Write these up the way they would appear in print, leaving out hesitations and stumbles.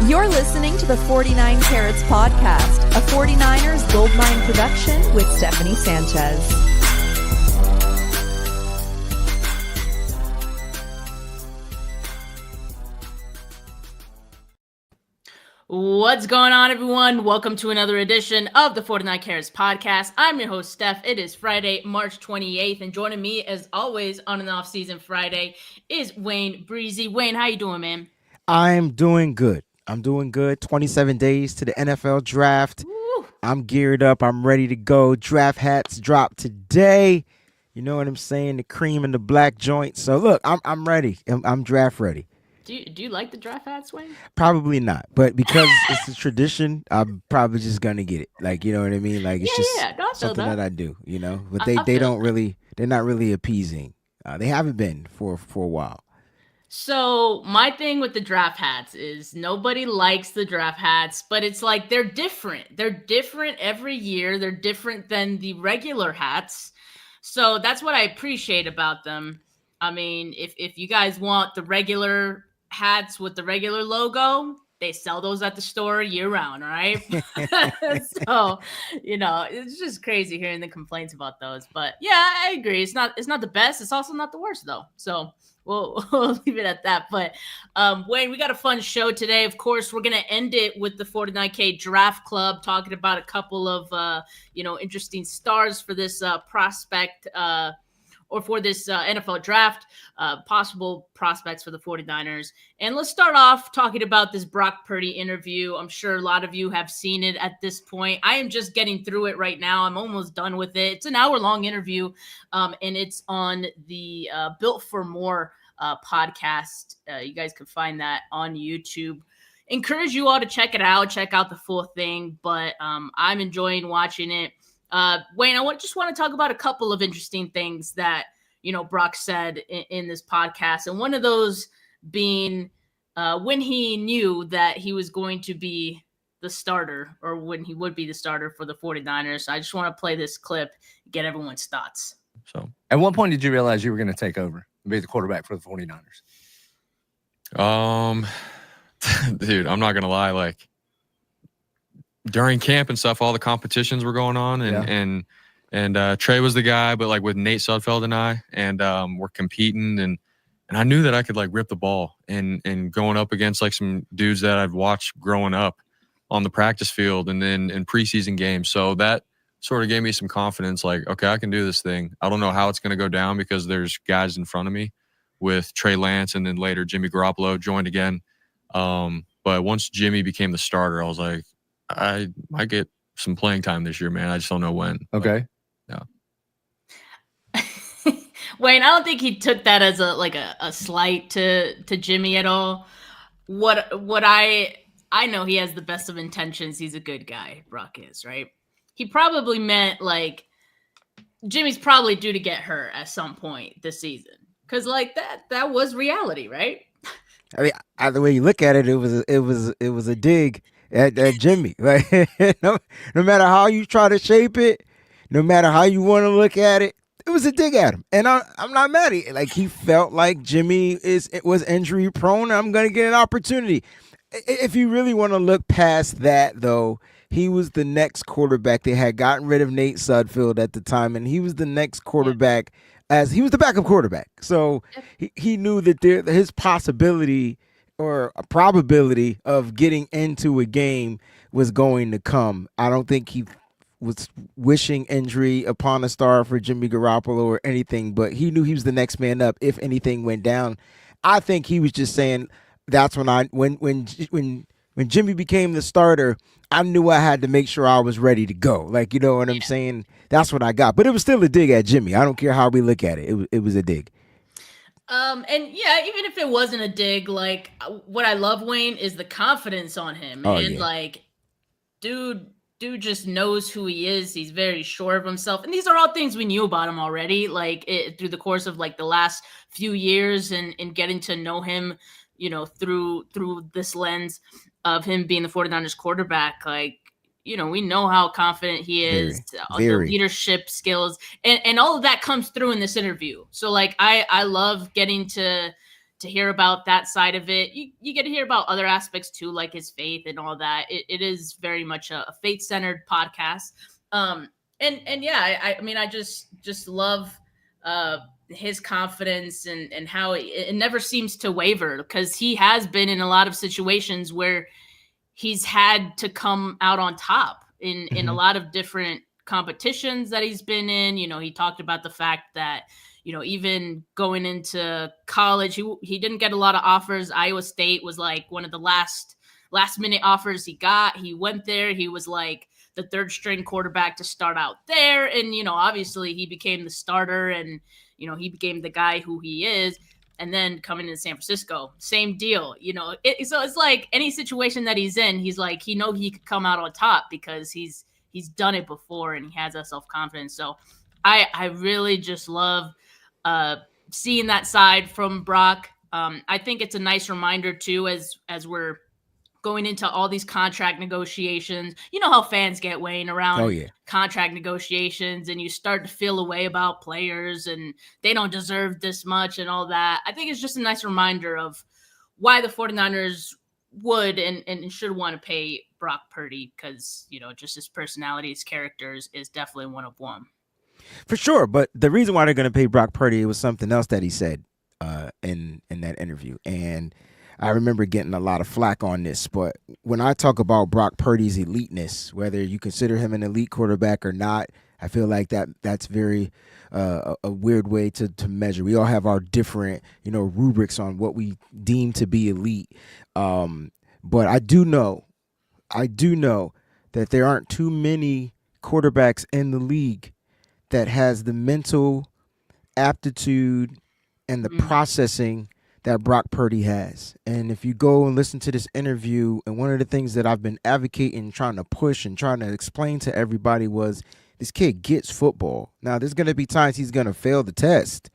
You're listening to the 49 Carats Podcast, a 49ers Goldmine production with Stephanie Sanchez. What's going on, everyone? Welcome to another edition of the 49 Carats Podcast. I'm your host, Steph. It is Friday, March 28th, and joining me, as always, on an off-season Friday is Wayne Breezy. Wayne, how you doing, man? I'm doing good. 27 days to the NFL draft. Woo. I'm geared up. I'm ready to go. Draft hats drop today. You know what I'm saying? The cream and the black joint. So look, I'm ready. I'm draft ready. Do you like the draft hats, Wayne? Probably not, but because it's a tradition, I'm probably just gonna get it. Like, you know what I mean? Like, it's something that I do. You know, but they're not really appeasing. They haven't been for a while. So my thing with the draft hats is nobody likes the draft hats, but it's like they're different. They're different every year. They're different than the regular hats. So that's what I appreciate about them. I mean, if you guys want the regular hats with the regular logo, they sell those at the store year round, all right? So, you know, it's just crazy hearing the complaints about those. But yeah, I agree. It's not the best. It's also not the worst, though. So we'll leave it at that. But Wayne, we got a fun show today. Of course, we're going to end it with the 49K Draft Club, talking about a couple of, interesting stars for this prospect or for this NFL draft, possible prospects for the 49ers. And let's start off talking about this Brock Purdy interview. I'm sure a lot of you have seen it at this point. I am just getting through it right now. I'm almost done with it. It's an hour-long interview, and it's on the Built for More podcast. You guys can find that on YouTube. Encourage you all to check it out, check out the full thing, but I'm enjoying watching it. Wayne, I just want to talk about a couple of interesting things that, Brock said in this podcast. And one of those being when he knew that he was going to be the starter, or when he would be the starter for the 49ers. So I just want to play this clip, get everyone's thoughts. So at what point did you realize you were going to take over and be the quarterback for the 49ers? Dude, I'm not going to lie. Like, during camp and stuff, all the competitions were going on, and Trey was the guy, but like with Nate Sudfeld and I, and we're competing, and I knew that I could like rip the ball and going up against like some dudes that I've watched growing up on the practice field and then in preseason games. So that sort of gave me some confidence, like, okay, I can do this thing. I don't know how it's going to go down because there's guys in front of me with Trey Lance, and then later Jimmy Garoppolo joined again. But once Jimmy became the starter, I was like, I might get some playing time this year, man. I just don't know when. Okay. Yeah. Wayne, I don't think he took that as a slight to Jimmy at all. What I know, he has the best of intentions. He's a good guy, Brock is, right? He probably meant like Jimmy's probably due to get hurt at some point this season. Cause like that was reality, right? I mean, either way you look at it, it was a dig at Jimmy. Like, no matter how you try to shape it, no matter how you want to look at it, it was a dig at him. And I'm not mad at it. Like, he felt like Jimmy was injury prone. I'm going to get an opportunity. If you really want to look past that, though, he was the next quarterback. They had gotten rid of Nate Sudfeld at the time, and he was the next quarterback as he was the backup quarterback. So he knew that his possibility or a probability of getting into a game was going to come. I don't think he was wishing injury upon a star for Jimmy Garoppolo or anything, but he knew he was the next man up if anything went down. I think he was just saying that's when Jimmy became the starter, I knew I had to make sure I was ready to go. Like, you know what I'm saying? That's what I got. But it was still a dig at Jimmy. I don't care how we look at it. It was a dig. And yeah, even if it wasn't a dig, like what I love, Wayne, is the confidence on him. Like, dude just knows who he is. He's very sure of himself. And these are all things we knew about him already, like through the course of like the last few years and getting to know him, through this lens of him being the 49ers quarterback. Like, we know how confident he is, the leadership skills, and all of that comes through in this interview. So like, I love getting to to hear about that side of it. You get to hear about other aspects too, like his faith and all that. It is very much a faith-centered podcast. And yeah, I mean, I just love his confidence and how it never seems to waver, because he has been in a lot of situations where he's had to come out on top in a lot of different competitions that he's been in. You know, he talked about the fact that, you know, even going into college, he didn't get a lot of offers. Iowa State was like one of the last minute offers he got. He went there. He was like the third string quarterback to start out there. And, you know, obviously he became the starter, and, you know, he became the guy who he is. And then coming into San Francisco, same deal, you know. So it's like any situation that he's in, he's like, he could come out on top because he's done it before and he has that self-confidence. So I really just love seeing that side from Brock. I think it's a nice reminder too, as we're going into all these contract negotiations. You know how fans get weighing around contract negotiations, and you start to feel a way about players and they don't deserve this much and all that. I think it's just a nice reminder of why the 49ers would and should want to pay Brock Purdy, because, you know, just his personality, his characters is definitely one of one. For sure. But the reason why they're going to pay Brock Purdy was something else that he said in that interview. And I remember getting a lot of flack on this, but when I talk about Brock Purdy's eliteness, whether you consider him an elite quarterback or not, I feel like that's very a weird way to measure. We all have our different, you know, rubrics on what we deem to be elite. But I do know that there aren't too many quarterbacks in the league that has the mental aptitude and the processing that Brock Purdy has. And if you go and listen to this interview, and one of the things that I've been advocating, trying to push and trying to explain to everybody was, this kid gets football. Now, there's going to be times he's going to fail the test,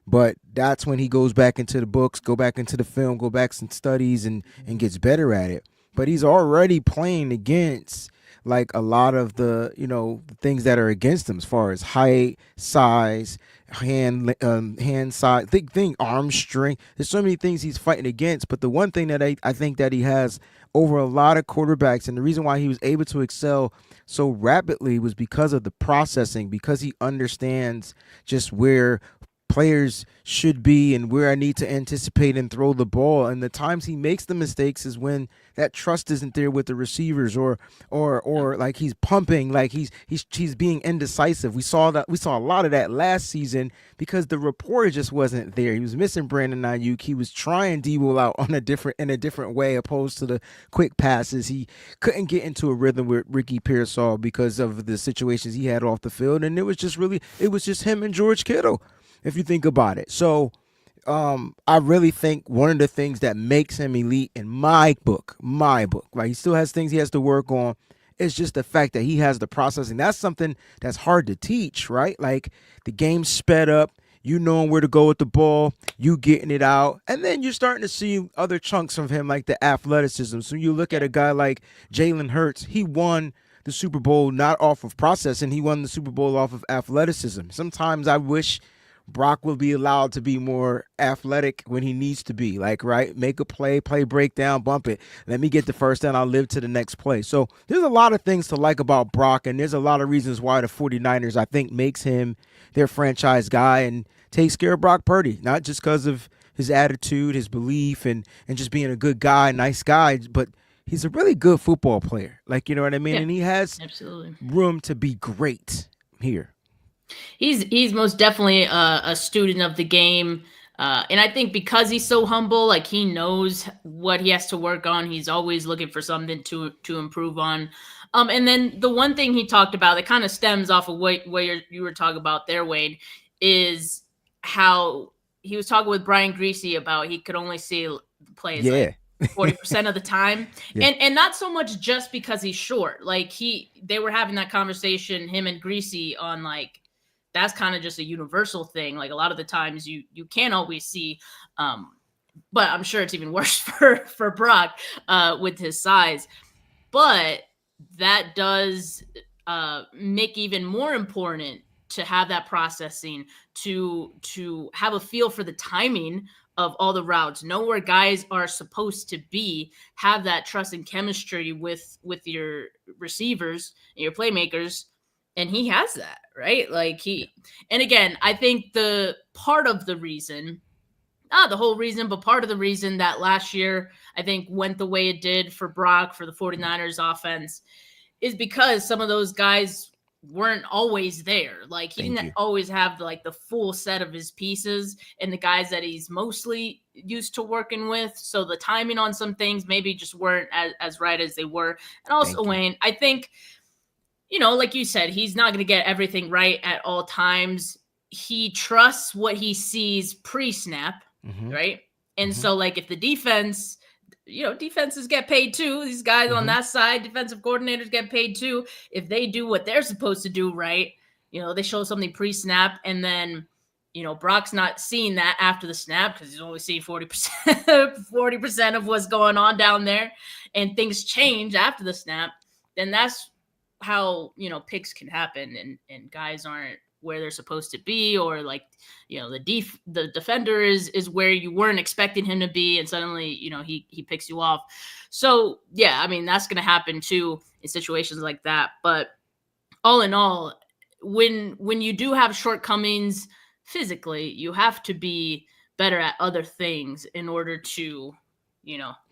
but that's when he goes back into the books, go back into the film, go back and studies and gets better at it. But he's already playing against like a lot of the, you know, things that are against him as far as height, size, hand size, arm strength. There's so many things he's fighting against. But the one thing that I think that he has over a lot of quarterbacks, and the reason why he was able to excel so rapidly, was because of the processing, because he understands just where players should be and where I need to anticipate and throw the ball. And the times he makes the mistakes is when that trust isn't there with the receivers, or like he's pumping, like he's being indecisive. We saw a lot of that last season because the rapport just wasn't there. He was missing Brandon Aiyuk. He was trying Debo out in a different way opposed to the quick passes. He couldn't get into a rhythm with Ricky Pearsall because of the situations he had off the field, and it was just him and George Kittle, if you think about it. So I really think one of the things that makes him elite in my book, right? He still has things he has to work on. It's just the fact that he has the processing. That's something that's hard to teach, right? Like the game's sped up, you knowing where to go with the ball, you getting it out, and then you're starting to see other chunks of him, like the athleticism. So you look at a guy like Jalen Hurts, he won the Super Bowl not off of processing, he won the Super Bowl off of athleticism. Sometimes I wish Brock will be allowed to be more athletic when he needs to be, like, right, make a play breakdown, bump it, let me get the first down, I'll live to the next play. So there's a lot of things to like about Brock, and there's a lot of reasons why the 49ers, I think, makes him their franchise guy and takes care of Brock Purdy, not just because of his attitude, his belief, and just being a good guy, nice guy, but he's a really good football player, like, you know what I mean? Yeah, and he has absolutely room to be great here. He's most definitely a student of the game. And I think because he's so humble, like he knows what he has to work on. He's always looking for something to improve on. And then the one thing he talked about that kind of stems off of what you were talking about there, Wade, is how he was talking with Brian Greasy about he could only see the plays like 40% of the time. And not so much just because he's short. Like they were having that conversation, him and Greasy, on like, that's kind of just a universal thing. Like a lot of the times you can't always see, but I'm sure it's even worse for Brock with his size. But that does make even more important to have that processing, to have a feel for the timing of all the routes, know where guys are supposed to be, have that trust and chemistry with your receivers and your playmakers. And he has that, right? Like and again, I think the part of the reason, not the whole reason, but part of the reason that last year I think went the way it did for Brock, for the 49ers offense, is because some of those guys weren't always there. Like he didn't always have the full set of his pieces and the guys that he's mostly used to working with. So the timing on some things maybe just weren't as right as they were. And also, Wayne, I think, like you said, he's not going to get everything right at all times. He trusts what he sees pre-snap, right? And so like if the defenses get paid too. These guys on that side, defensive coordinators get paid too. If they do what they're supposed to do right, they show something pre-snap, and then, Brock's not seeing that after the snap because he's only seeing 40% of what's going on down there, and things change after the snap, then that's how, picks can happen and guys aren't where they're supposed to be, or the defender is where you weren't expecting him to be, and suddenly he picks you off. So yeah, I mean that's going to happen too in situations like that. But all in all, when you do have shortcomings physically, you have to be better at other things in order to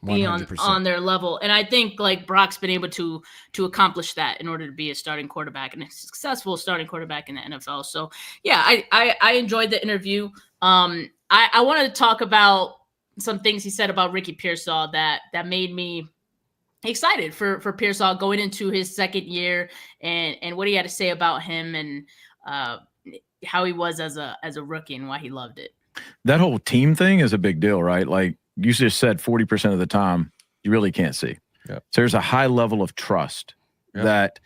be on their level. And I think like Brock's been able to accomplish that in order to be a starting quarterback and a successful starting quarterback in the NFL. So yeah, I enjoyed the interview. I wanted to talk about some things he said about Ricky Pearsall that made me excited for Pearsall going into his second year, and what he had to say about him, and how he was as a rookie and why he loved it. That whole team thing is a big deal, right? Like you just said, 40% of the time you really can't see. Yep. So there's a high level of trust that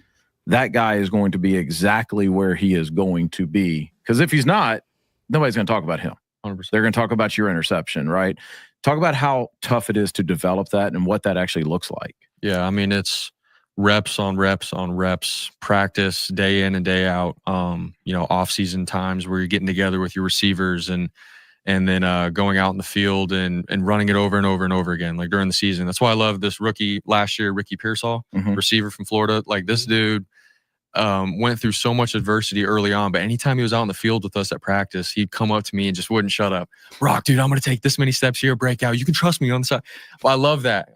guy is going to be exactly where he is going to be. Because if he's not, nobody's going to talk about him. 100%. They're going to talk about your interception, right? Talk about how tough it is to develop that and what that actually looks like. Yeah, I mean, it's reps on reps on reps, practice day in and day out. Off-season times where you're getting together with your receivers and then going out in the field and running it over and over and over again, like during the season. That's why I love this rookie last year, Ricky Pearsall, receiver from Florida. Like this dude went through so much adversity early on, but anytime he was out in the field with us at practice, he'd come up to me and just wouldn't shut up. Brock, dude, I'm going to take this many steps here, break out. You can trust me on the side. Well, I love that.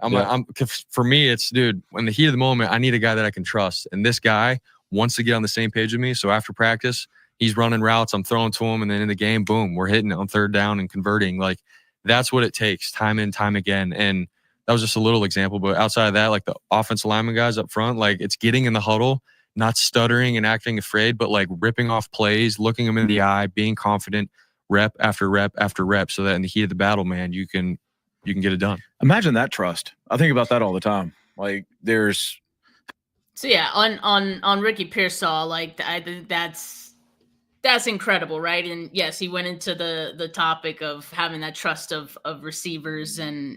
For me, it's, dude, in the heat of the moment, I need a guy that I can trust. And this guy wants to get on the same page with me. So after practice, he's running routes, I'm throwing to him, and then in the game, boom, we're hitting it on third down and converting. Like, that's what it takes time and time again. And that was just a little example. But outside of that, like the offensive lineman guys up front, like it's getting in the huddle, not stuttering and acting afraid, but like ripping off plays, looking them in the eye, being confident, rep after rep after rep, so that in the heat of the battle, man, you can get it done. Imagine that trust. I think about that all the time. Like there's. So yeah, on Ricky Pearsall, like I think that's incredible, right? And yes, he went into the topic of having that trust of receivers, and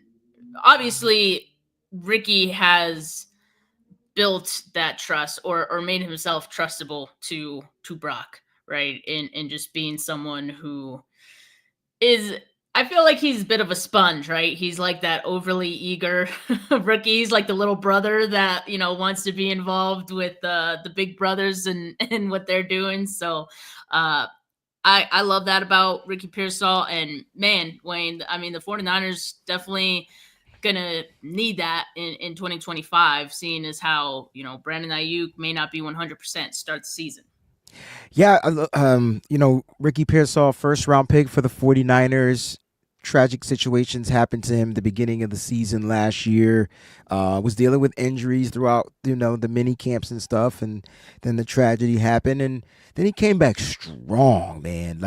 obviously Ricky has built that trust or made himself trustable to Brock, right? In just being someone who is, I feel like he's a bit of a sponge, right? He's like that overly eager rookie. He's like the little brother that, wants to be involved with the big brothers and what they're doing. So I love that about Ricky Pearsall. And man, Wayne, I mean, the 49ers definitely gonna need that in 2025, seeing as how Brandon Aiyuk may not be 100% start the season. Yeah, Ricky Pearsall, first round pick for the 49ers. Tragic situations happened to him at the beginning of the season last year. Was dealing with injuries throughout, the mini camps and stuff, and then the tragedy happened, and then he came back strong, man.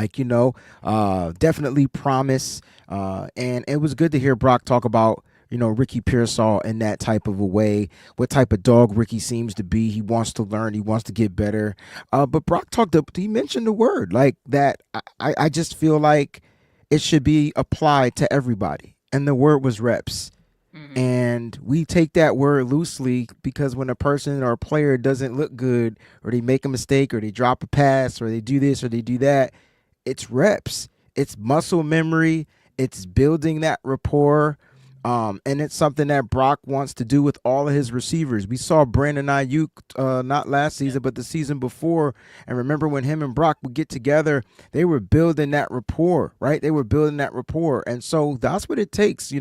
Definitely promise. And it was good to hear Brock talk about Ricky Pearsall in that type of a way, what type of dog Ricky seems to be. He wants to learn. He wants to get better. But Brock he mentioned the word like that. I just feel like it should be applied to everybody. And the word was reps. Mm-hmm. And we take that word loosely because when a person or a player doesn't look good, or they make a mistake, or they drop a pass, or they do this or they do that, it's reps, it's muscle memory, it's building that rapport. And it's something that Brock wants to do with all of his receivers. We saw Brandon Aiyuk not last season, but the season before. And remember when him and Brock would get together, they were building that rapport, right? They were building that rapport. And so that's what it takes.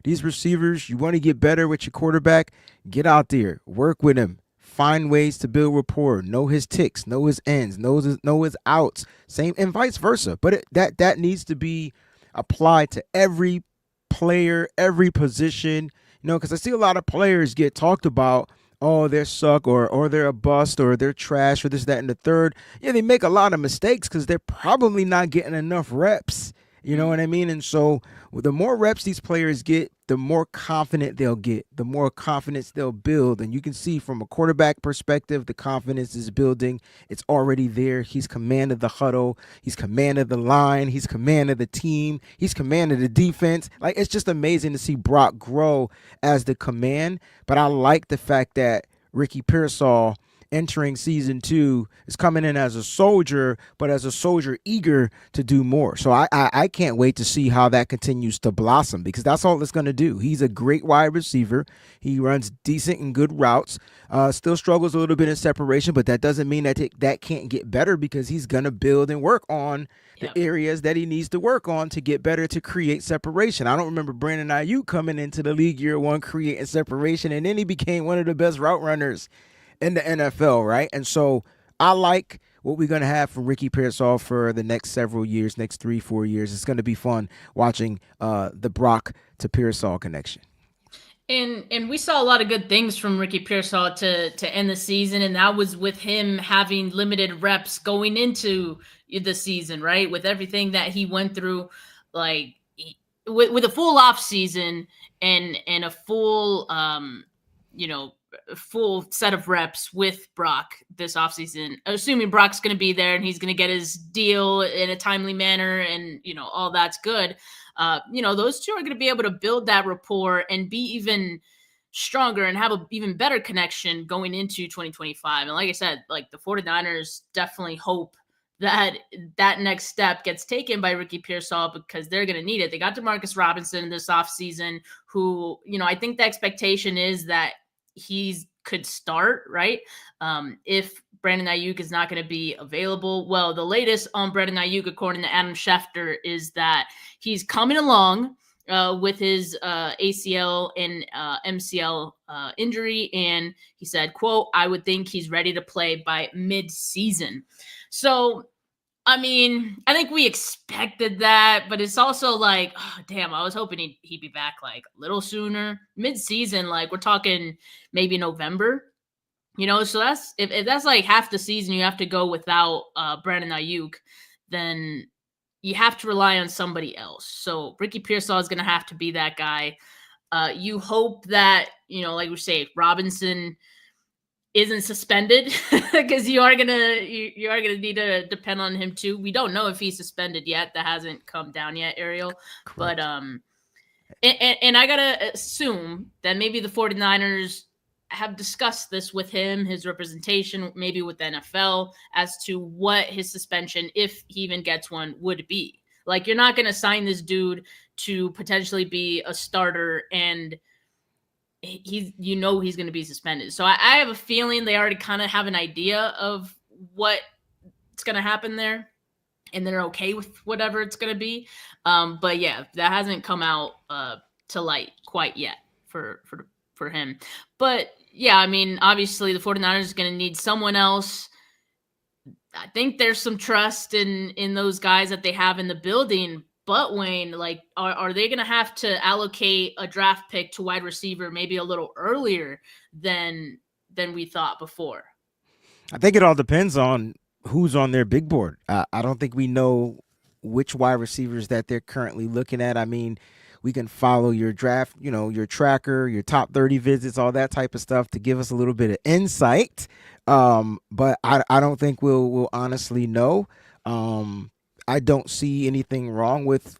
These receivers, you want to get better with your quarterback, get out there, work with him. Find ways to build rapport. Know his ticks, know his ends, know his outs. Same and vice versa. But that needs to be applied to every player, every position, because I see a lot of players get talked about, oh, they're suck or they're a bust or they're trash or this, that, and the third. Yeah, they make a lot of mistakes because they're probably not getting enough reps. You know what I mean? And so the more reps these players get, the more confident they'll get, the more confidence they'll build. And you can see from a quarterback perspective, the confidence is building. It's already there. He's commanded the huddle. He's commanded the line. He's commanded the team. He's commanded the defense. Like, it's just amazing to see Brock grow as the command. But I like the fact that Ricky Pearsall, entering season 2, is coming in as a soldier, but as a soldier eager to do more. So I can't wait to see how that continues to blossom, because that's all it's going to do. He's a great wide receiver. He runs decent and good routes. Still struggles a little bit in separation, but that doesn't mean that that can't get better, because he's going to build and work on the areas that he needs to work on to get better, to create separation. I don't remember Brandon Aiyuk coming into the league year 1 creating separation, and then he became one of the best route runners in the NFL, right? And so I like what we're going to have from Ricky Pearsall for the next several years, next 3-4 years. It's going to be fun watching the Brock to Pearsall connection. And we saw a lot of good things from Ricky Pearsall to end the season, and that was with him having limited reps going into the season, right? With everything that he went through, like with a full off season and a full full set of reps with Brock this offseason, assuming Brock's going to be there and he's going to get his deal in a timely manner and, all that's good. Those two are going to be able to build that rapport and be even stronger and have an even better connection going into 2025. And like I said, like the 49ers definitely hope that next step gets taken by Ricky Pearsall, because they're going to need it. They got DeMarcus Robinson this offseason, who, I think the expectation is that he could start, right? If Brandon Aiyuk is not going to be available. Well, the latest on Brandon Aiyuk, according to Adam Schefter, is that he's coming along with his ACL and MCL injury. And he said, quote, "I would think he's ready to play by mid-season." So, I mean, I think we expected that, but it's also like, oh, damn, I was hoping he'd be back like a little sooner. Mid-season, like we're talking maybe November, so that's if that's like half the season you have to go without Brandon Aiyuk, then you have to rely on somebody else. So Ricky Pearsall is going to have to be that guy. You hope that, like we say, Robinson isn't suspended, because you are gonna need to depend on him too. We don't know if he's suspended yet. That hasn't come down yet, Ariel. Correct. But and I gotta assume that maybe the 49ers have discussed this with him, his representation, maybe with the NFL, as to what his suspension, if he even gets one, would be. Like, you're not gonna sign this dude to potentially be a starter and he's going to be suspended. So I have a feeling they already kind of have an idea of what's going to happen there, and they're okay with whatever it's going to be. But yeah, that hasn't come out to light quite yet for him. But yeah, I mean, obviously the 49ers are going to need someone else. I think there's some trust in those guys that they have in the building. But Wayne, like, are they going to have to allocate a draft pick to wide receiver maybe a little earlier than we thought before? I think it all depends on who's on their big board. I don't think we know which wide receivers that they're currently looking at. I mean, we can follow your draft, your tracker, your top 30 visits, all that type of stuff to give us a little bit of insight. But I don't think we'll honestly know. I don't see anything wrong with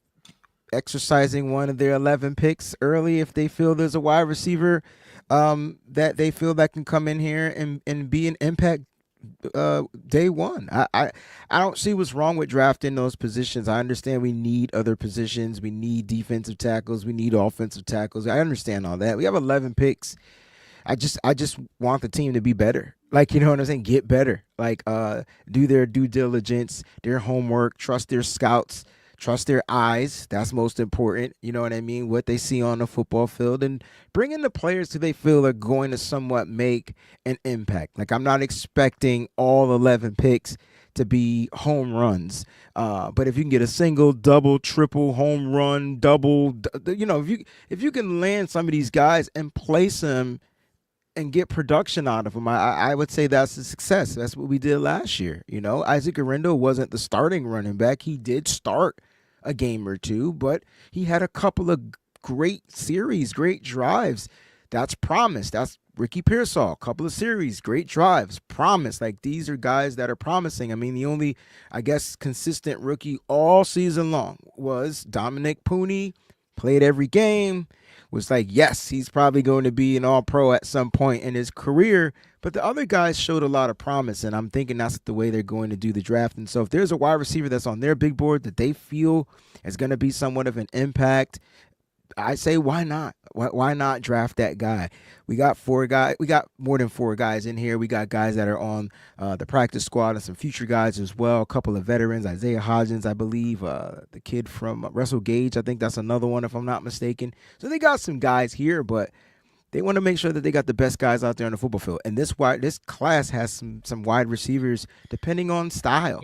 exercising one of their 11 picks early if they feel there's a wide receiver that they feel that can come in here and be an impact day one. I don't see what's wrong with drafting those positions. I understand we need other positions. We need defensive tackles. We need offensive tackles. I understand all that. We have 11 picks. I just want the team to be better. Like, you know what I'm saying? Get better. Like, do their due diligence, their homework, trust their scouts, trust their eyes. That's most important. You know what I mean? What they see on the football field, and bring in the players who they feel are going to somewhat make an impact. Like, I'm not expecting all 11 picks to be home runs. But if you can get a single, double, triple, home run, double, you know, if you can land some of these guys and place them and get production out of them, I would say that's a success. That's what we did last year. You know, Isaac Orindo wasn't the starting running back. He did start a game or two, but he had a couple of great series, great drives. That's promise. That's Ricky Pearsall, a couple of series, great drives, promise. Like, these are guys that are promising. I mean, the only, I guess, consistent rookie all season long was Dominic Pooney. Played every game. Was like, yes, he's probably going to be an all-pro at some point in his career. But the other guys showed a lot of promise, and I'm thinking that's the way they're going to do the draft. And so if there's a wide receiver that's on their big board that they feel is going to be somewhat of an impact, I say, why not? Why not draft that guy? We got 4 guys. We got more than 4 guys in here. We got guys that are on the practice squad and some future guys as well. A couple of veterans, Isaiah Hodgins, I believe. The kid from Russell Gage, I think that's another one, if I'm not mistaken. So they got some guys here, but they want to make sure that they got the best guys out there on the football field. And this class has some wide receivers depending on style,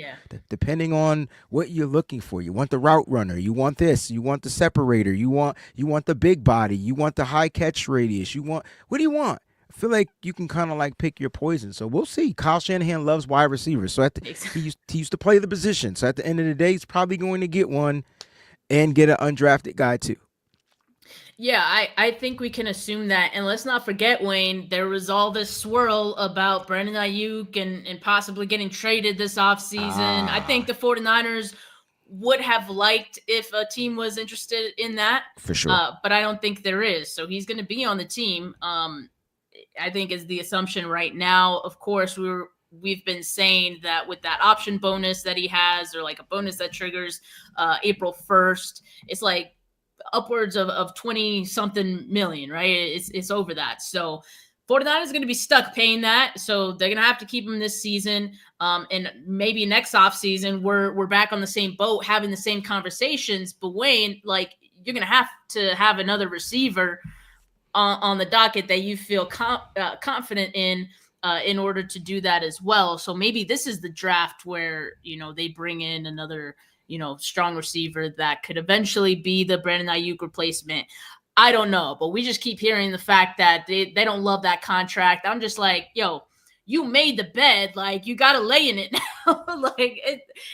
depending on what you're looking for. You want the route runner, you want this, you want the separator, you want the big body, you want the high catch radius, what do you want? I feel like you can kind of like pick your poison. So we'll see. Kyle Shanahan loves wide receivers. So he used to play the position. So at the end of the day, he's probably going to get one and get an undrafted guy too. Yeah, I think we can assume that. And let's not forget, Wayne, there was all this swirl about Brandon Aiyuk and possibly getting traded this offseason. I think the 49ers would have liked if a team was interested in that. For sure. But I don't think there is. So he's going to be on the team, I think is the assumption right now. Of course, we've been saying that with that option bonus that he has, or like a bonus that triggers April 1st, it's like upwards of 20 something million, right? It's over that. So 49 is going to be stuck paying that. So they're going to have to keep him this season. And maybe next offseason, we're back on the same boat, having the same conversations. But Wayne, like, you're going to have another receiver on the docket that you feel confident in order to do that as well. So maybe this is the draft where, they bring in another, strong receiver that could eventually be the Brandon Aiyuk replacement. I don't know, but we just keep hearing the fact that they don't love that contract. I'm just like, yo, you made the bed. Like, you got to lay in it now. Like,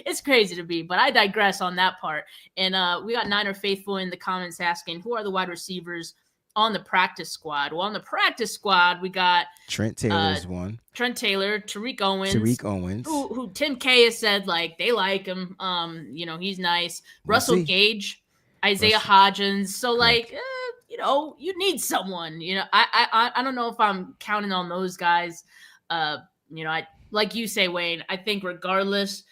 it's crazy to me, but I digress on that part. And we got Niner Faithful in the comments asking, who are the wide receivers on the practice squad? Well, on the practice squad, we got Trent Taylor's one. Trent Taylor, Tariq Owens. Who Tim K has said, like, they like him. He's nice. Russell Gage, Isaiah Hodgins. So, like, you need someone. I don't know if I'm counting on those guys. I like you say, Wayne, I think regardless,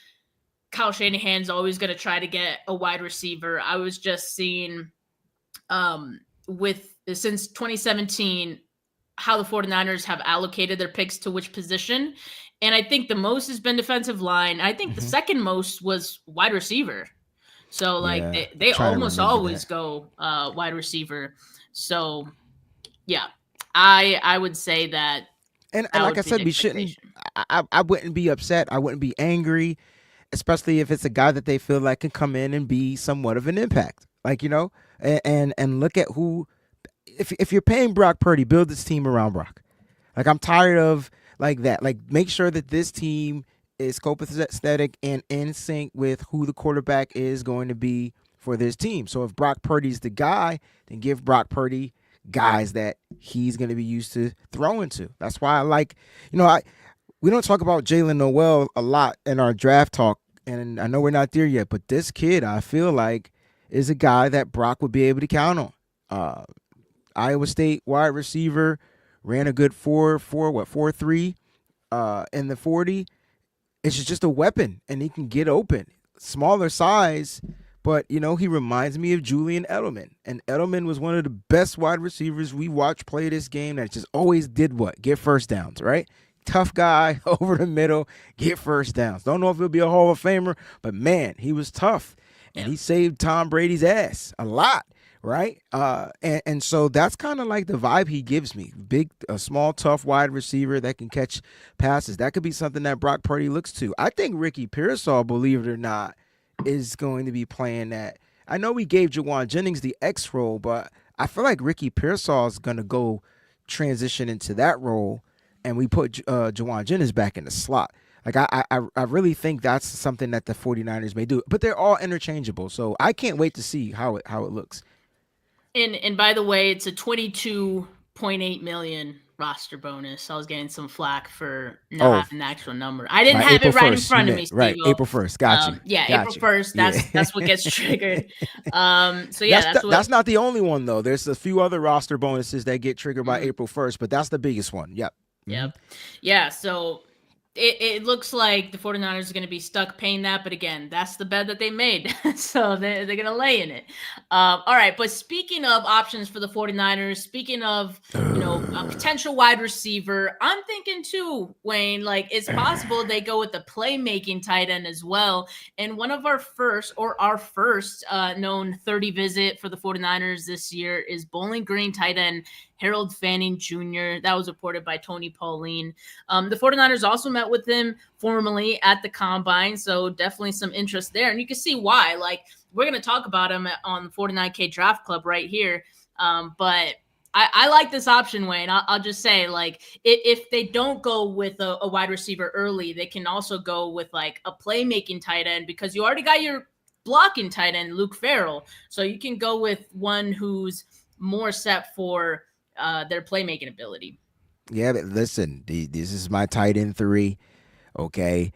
Kyle Shanahan's always going to try to get a wide receiver. I was just seeing since 2017 how the 49ers have allocated their picks to which position. And I think the most has been defensive line. I think the second most was wide receiver. So, like, they almost always go wide receiver. So, yeah, I would say that. And like I said, we shouldn't. I wouldn't be upset. I wouldn't be angry, especially if it's a guy that they feel like can come in and be somewhat of an impact. Like, and look at who. If you're paying Brock Purdy, build this team around Brock. Like, I'm tired of like that. Like, make sure that this team is copacetic and in sync with who the quarterback is going to be for this team. So if Brock Purdy's the guy, then give Brock Purdy guys that he's going to be used to throwing to. That's why I like, we don't talk about Jalen Noel a lot in our draft talk, and I know we're not there yet, but this kid, I feel like, is a guy that Brock would be able to count on. Iowa State wide receiver, ran a good 4.3. in the 40, it's just a weapon, and he can get open. Smaller size, but he reminds me of Julian Edelman. And Edelman was one of the best wide receivers we watched play this game that just always did what? Get first downs, right? Tough guy over the middle, get first downs. Don't know if he'll be a Hall of Famer, but man, he was tough. And he saved Tom Brady's ass a lot, right? And so that's kind of like the vibe he gives me. A small, tough wide receiver that can catch passes. That could be something that Brock Purdy looks to. I think Ricky Pearsall, believe it or not, is going to be playing that. I know we gave Jawan Jennings the X role, but I feel like Ricky Pearsall is going to go transition into that role, and we put Jawan Jennings back in the slot. Like, I really think that's something that the 49ers may do. But they're all interchangeable, so I can't wait to see how it looks. And by the way, it's a $22.8 million roster bonus. I was getting some flack for not having the actual number. I didn't have it right in front of me, Steve. Right, April 1st. Got you. April 1st. That's what gets triggered. So yeah, that's not the only one though. There's a few other roster bonuses that get triggered by April 1st, but that's the biggest one. Yep. Yep. Yeah. So it looks like the 49ers are going to be stuck paying that. But again, that's the bed that they made. So they're going to lay in it. All right. But speaking of options for the 49ers, speaking of, a potential wide receiver, I'm thinking too, Wayne, like it's possible they go with the playmaking tight end as well. And one of our first known 30 visit for the 49ers this year is Bowling Green tight end Harold Fannin Jr. That was reported by Tony Pauline. The 49ers also met with him formally at the Combine, so definitely some interest there. And you can see why. Like, we're going to talk about him on 49K Draft Club right here. But I like this option, Wayne. I'll just say, like, if they don't go with a wide receiver early, they can also go with, like, a playmaking tight end because you already got your blocking tight end, Luke Farrell. So you can go with one who's more set for their playmaking ability. Yeah, but listen, this is my tight end 3. Okay.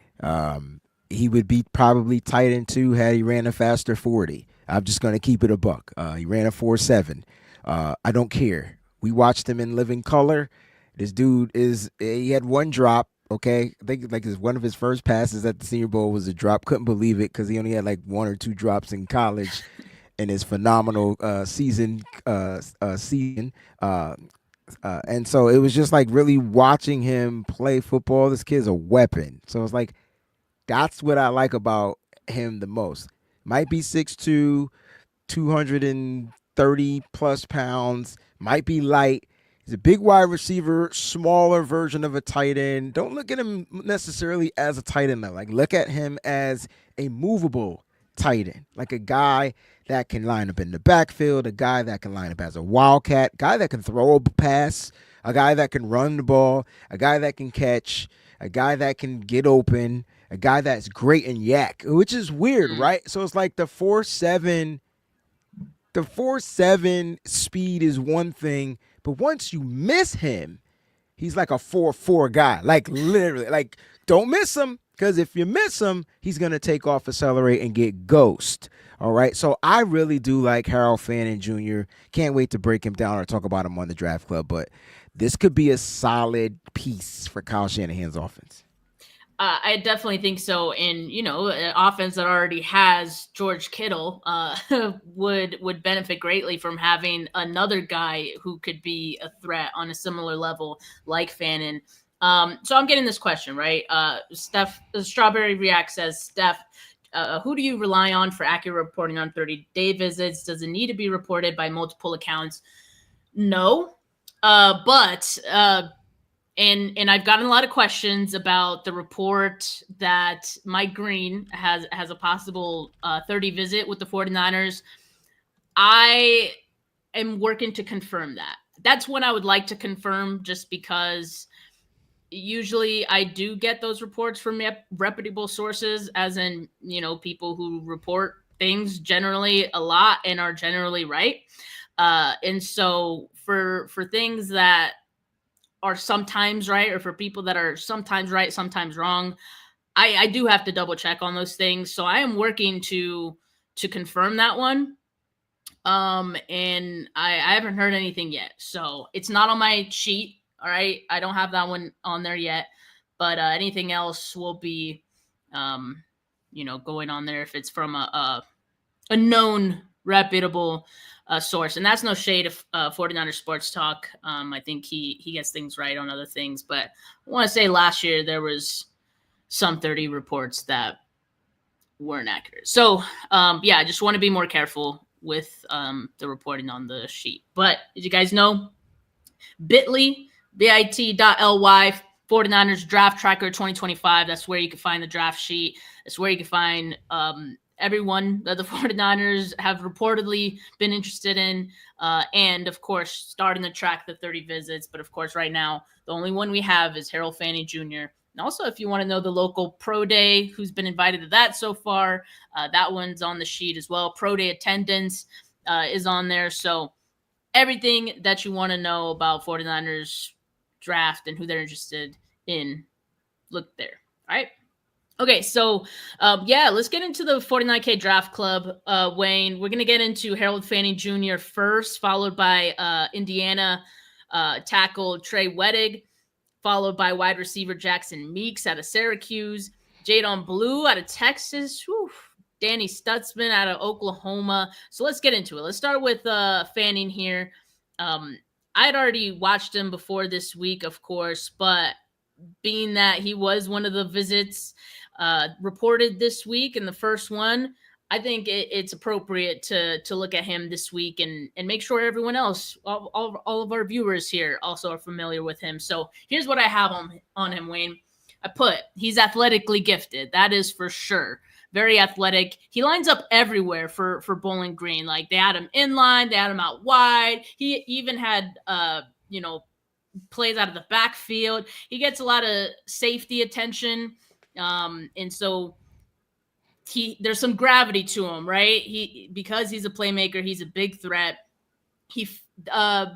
He would be probably tight end 2 had he ran a faster 40. I'm just going to keep it a buck. He ran a 4.7. I don't care. We watched him in living color. This dude he had one drop. Okay. I think like one of his first passes at the Senior Bowl was a drop. Couldn't believe it because he only had like 1 or 2 drops in college. In his phenomenal season. And so it was just like really watching him play football. This kid's a weapon. So it's like, that's what I like about him the most. Might be 6'2", 230 plus pounds, might be light. He's a big wide receiver, smaller version of a tight end. Don't look at him necessarily as a tight end. Like, look at him as a movable tight end, like a guy that can line up in the backfield, a guy that can line up as a wildcat, guy that can throw a pass, a guy that can run the ball, a guy that can catch, a guy that can get open, a guy that's great in yak, which is weird, right? So it's like the 4.7 speed is one thing, but once you miss him, he's like a 4.4 guy, like literally, like don't miss him. Because if you miss him, he's going to take off, accelerate, and get ghost. All right. So I really do like Harold Fannin Jr. Can't wait to break him down or talk about him on the Draft Club. But this could be a solid piece for Kyle Shanahan's offense. I definitely think so. And, an offense that already has George Kittle would benefit greatly from having another guy who could be a threat on a similar level like Fannin. So I'm getting this question, right? Steph, Strawberry React says, Steph, who do you rely on for accurate reporting on 30-day visits? Does it need to be reported by multiple accounts? No. But I've gotten a lot of questions about the report that Mike Green has a possible 30 visit with the 49ers. I am working to confirm that. That's what I would like to confirm just because usually I do get those reports from reputable sources, as in, people who report things generally a lot and are generally right. And so for things that are sometimes right, or for people that are sometimes right, sometimes wrong, I do have to double check on those things. So I am working to confirm that one. And I haven't heard anything yet. So it's not on my sheet. All right. I don't have that one on there yet, but anything else will be, going on there if it's from a known reputable source. And that's no shade of 49ers sports talk. I think he gets things right on other things, but I want to say last year there was some 30 reports that weren't accurate. So I just want to be more careful with the reporting on the sheet. But as you guys know, bit.ly 49ers draft tracker 2025. That's where you can find the draft sheet. That's where you can find everyone that the 49ers have reportedly been interested in. And of course, starting to track the 30 visits. But of course, right now, the only one we have is Harold Fannin Jr. And also, if you want to know the local pro day, who's been invited to that so far, that one's on the sheet as well. Pro day attendance is on there. So everything that you want to know about 49ers draft and who they're interested in, look there. All right. Okay, so let's get into the 49K Draft Club, Wayne. We're going to get into Harold Fannin Jr. first, followed by Indiana tackle Trey Wedig, followed by wide receiver Jackson Meeks out of Syracuse, Jadon Blue out of Texas, Danny Stutsman out of Oklahoma. So let's get into it. Let's start with Fannin here. I had already watched him before this week, of course, but being that he was one of the visits reported this week in the first one, I think it's appropriate to look at him this week and make sure everyone else, all of our viewers here, also are familiar with him. So here's what I have on him, Wayne. I put he's athletically gifted. That is for sure. Very athletic. He lines up everywhere for Bowling Green. Like, they had him in line, they had him out wide. He even had plays out of the backfield. He gets a lot of safety attention. And so there's some gravity to him, right? Because he's a playmaker, he's a big threat.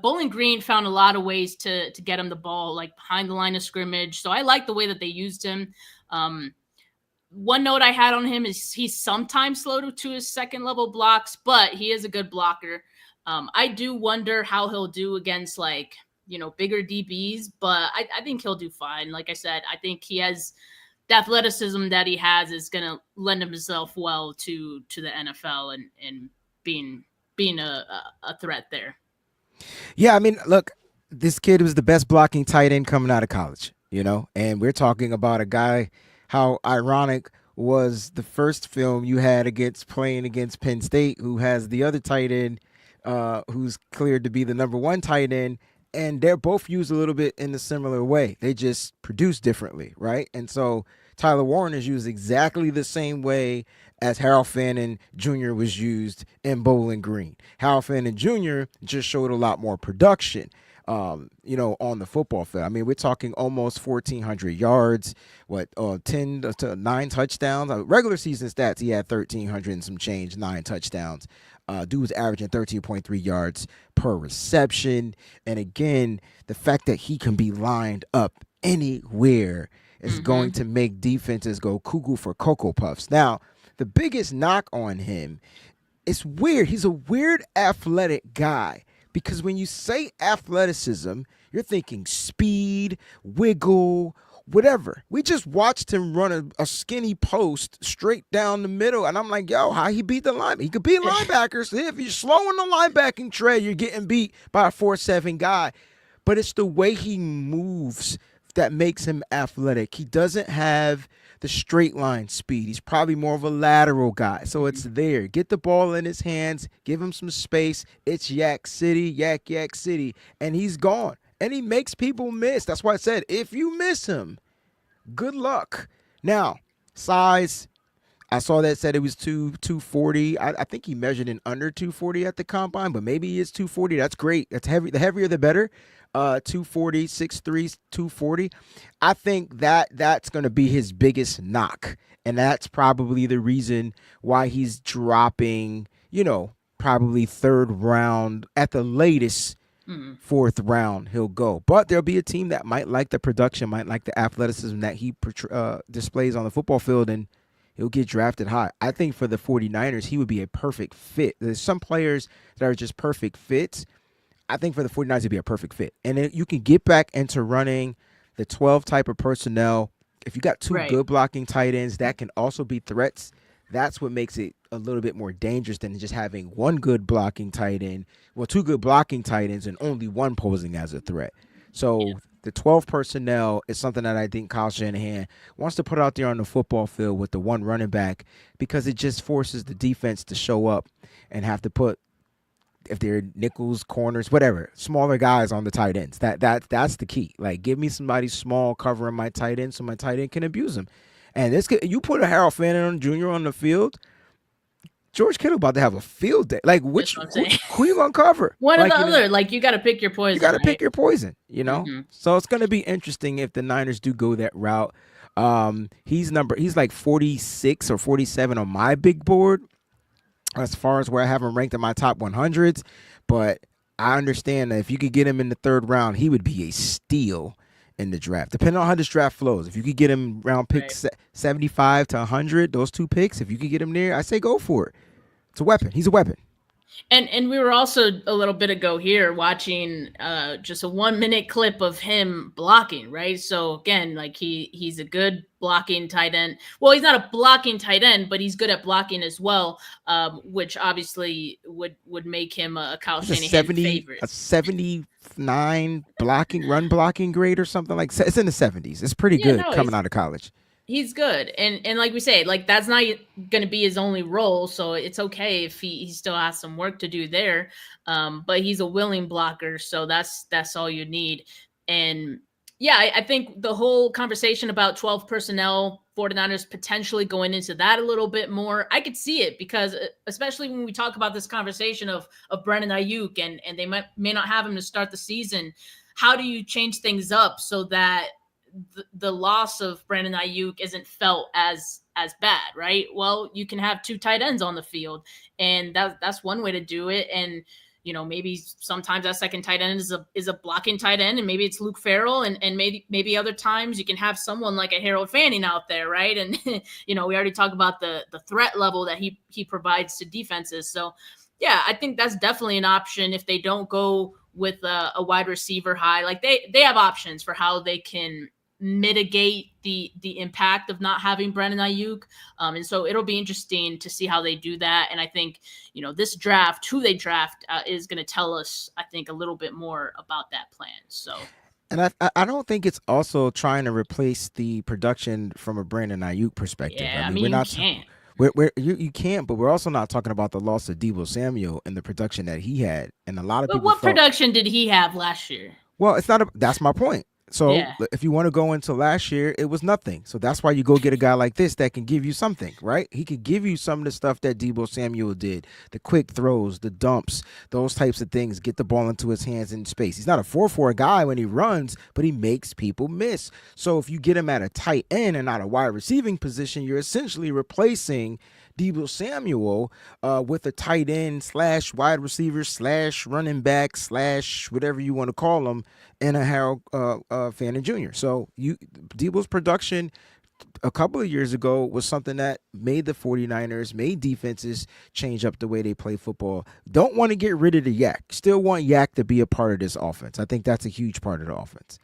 Bowling Green found a lot of ways to get him the ball, like behind the line of scrimmage. So I like the way that they used him. One note I had on him is he's sometimes slow to his second level blocks, but he is a good blocker. I do wonder how he'll do against bigger DBs, but I think he'll do fine. Like I said, I think he has the athleticism that he has is going to lend himself well to the NFL and being a threat there. Yeah, I mean, look, this kid was the best blocking tight end coming out of college, and we're talking about a guy. How ironic was the first film you had playing against Penn State, who has the other tight end who's cleared to be the number one tight end, and they're both used a little bit in a similar way. They just produce differently, right? And so Tyler Warren is used exactly the same way as Harold Fannin Jr. was used in Bowling Green. Harold Fannin Jr. just showed a lot more production. On the football field. I mean, we're talking almost 1,400 yards, 10 to 9 touchdowns. Regular season stats, he had 1,300 and some change, 9 touchdowns. Dude was averaging 13.3 yards per reception. And again, the fact that he can be lined up anywhere is going to make defenses go cuckoo for Cocoa Puffs. Now, the biggest knock on him, it's weird. He's a weird athletic guy. Because when you say athleticism, you're thinking speed, wiggle, whatever. We just watched him run a skinny post straight down the middle, and I'm like, yo, how he beat the linebacker? He could beat linebackers. If you're slow in the linebacking tread, you're getting beat by a 4'7" guy. But it's the way he moves that makes him athletic. He doesn't have the straight line speed. He's probably more of a lateral guy. So it's there. Get the ball in his hands. Give him some space. It's Yak City. And he's gone. And he makes people miss. That's why I said, if you miss him, good luck. Now, size, I saw that said it was 240. I think he measured in under 240 at the combine, but maybe he is 240. That's great. That's heavy. The heavier, the better. 240, 6'3", 240. I think that's going to be his biggest knock. And that's probably the reason why he's dropping, probably third round at the latest. Fourth round he'll go. But there'll be a team that might like the production, might like the athleticism that he displays on the football field, and he'll get drafted high. I think for the 49ers, he would be a perfect fit. There's some players that are just perfect fits. I think for the 49ers, it'd be a perfect fit. And you can get back into running the 12 type of personnel If you got two Right. good blocking tight ends that can also be threats, that's what makes it a little bit more dangerous than just having one good blocking tight end, well, two good blocking tight ends and only one posing as a threat. So the 12 personnel is something that I think Kyle Shanahan wants to put out there on the football field with the one running back, because it just forces the defense to show up and have to put, if they're nickels, corners, whatever, smaller guys on the tight ends. That's the key. Like, give me somebody small covering my tight end so my tight end can abuse him. And you put a Harold Fannin Jr. on the field, George Kittle about to have a field day. Like, who you gonna cover? One like, or the other. Like, you got to pick your poison. You got to right? pick your poison. Mhm. So it's gonna be interesting if the Niners do go that route. He's like 46 or 47 on my big board, as far as where I have him ranked in my top 100s, but I understand that if you could get him in the third round, he would be a steal in the draft. Depending on how this draft flows, if you could get him round picks 75 to 100, those two picks, if you could get him there, I say go for it. It's a weapon. He's a weapon. And we were also a little bit ago here watching just a 1 minute clip of him blocking, right? So again, like he's a good blocking tight end. Well, he's not a blocking tight end, but he's good at blocking as well, which obviously would make him a Kyle Shanahan favorite. A 79 run blocking grade or something like that. It's in the 70s. It's pretty good coming out of college. He's good. And like we say, like that's not going to be his only role. So it's okay if he still has some work to do there. But he's a willing blocker. So that's all you need. And yeah, I think the whole conversation about 12 personnel, 49ers potentially going into that a little bit more, I could see it, because especially when we talk about this conversation of Brandon Aiyuk and they may not have him to start the season, how do you change things up so that the loss of Brandon Aiyuk isn't felt as bad, right? Well, you can have two tight ends on the field, and that's one way to do it. And maybe sometimes that second tight end is a blocking tight end, and maybe it's Luke Farrell, and maybe other times you can have someone like a Harold Fannin out there, right? And we already talked about the threat level that he provides to defenses. So yeah, I think that's definitely an option if they don't go with a wide receiver high. Like they have options for how they can mitigate the impact of not having Brandon Aiyuk. And so it'll be interesting to see how they do that. And I think, this draft, who they draft is going to tell us, I think, a little bit more about that plan. So. And I don't think it's also trying to replace the production from a Brandon Aiyuk perspective. Yeah, I mean we're not, you can't. You can't, but we're also not talking about the loss of Deebo Samuel and the production that he had. And a lot of people. What production did he have last year? Well, that's my point. So if you want to go into last year, it was nothing. So that's why you go get a guy like this that can give you something, right? He could give you some of the stuff that Deebo Samuel did, the quick throws, the dumps, those types of things, get the ball into his hands in space. He's not a 4-4 guy when he runs, but he makes people miss. So if you get him at a tight end and not a wide receiving position, you're essentially replacing Deebo Samuel with a tight end / wide receiver / running back / whatever you want to call him, and a Harold Fannin Jr. So Deebo's production a couple of years ago was something that made the 49ers, made defenses change up the way they play football. Don't want to get rid of the Yak. Still want Yak to be a part of this offense. I think that's a huge part of the offense.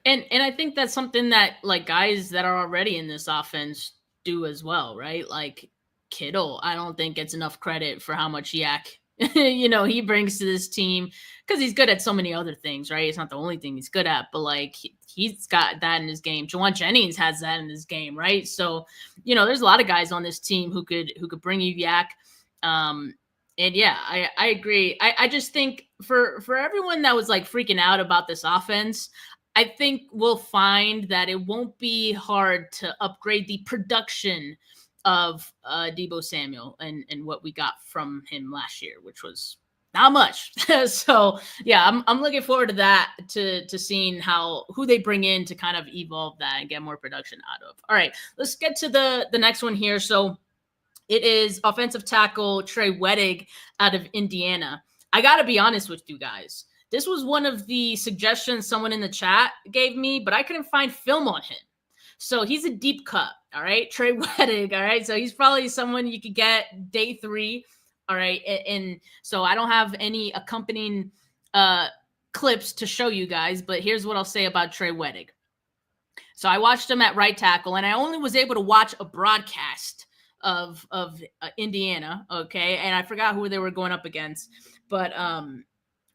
And I think that's something that like guys that are already in this offense do as well, right? Like Kittle, I don't think gets enough credit for how much Yak he brings to this team, because he's good at so many other things, right? It's not the only thing he's good at, but like he's got that in his game. Juwan Jennings has that in his game, right? So, there's a lot of guys on this team who could bring you Yak. And yeah, I agree. I just think for everyone that was like freaking out about this offense, I think we'll find that it won't be hard to upgrade the production of Deebo Samuel and what we got from him last year, which was not much. So yeah, I'm looking forward to that, to seeing who they bring in to kind of evolve that and get more production out of. All right, let's get to the next one here. So it is offensive tackle Trey Wedig out of Indiana. I got to be honest with you guys. This was one of the suggestions someone in the chat gave me, but I couldn't find film on him. So he's a deep cut, all right? Trey Wedig, all right? So he's probably someone you could get day 3, all right? And so I don't have any accompanying clips to show you guys, but here's what I'll say about Trey Wedig. So I watched him at right tackle, and I only was able to watch a broadcast of Indiana. Okay, and I forgot who they were going up against, but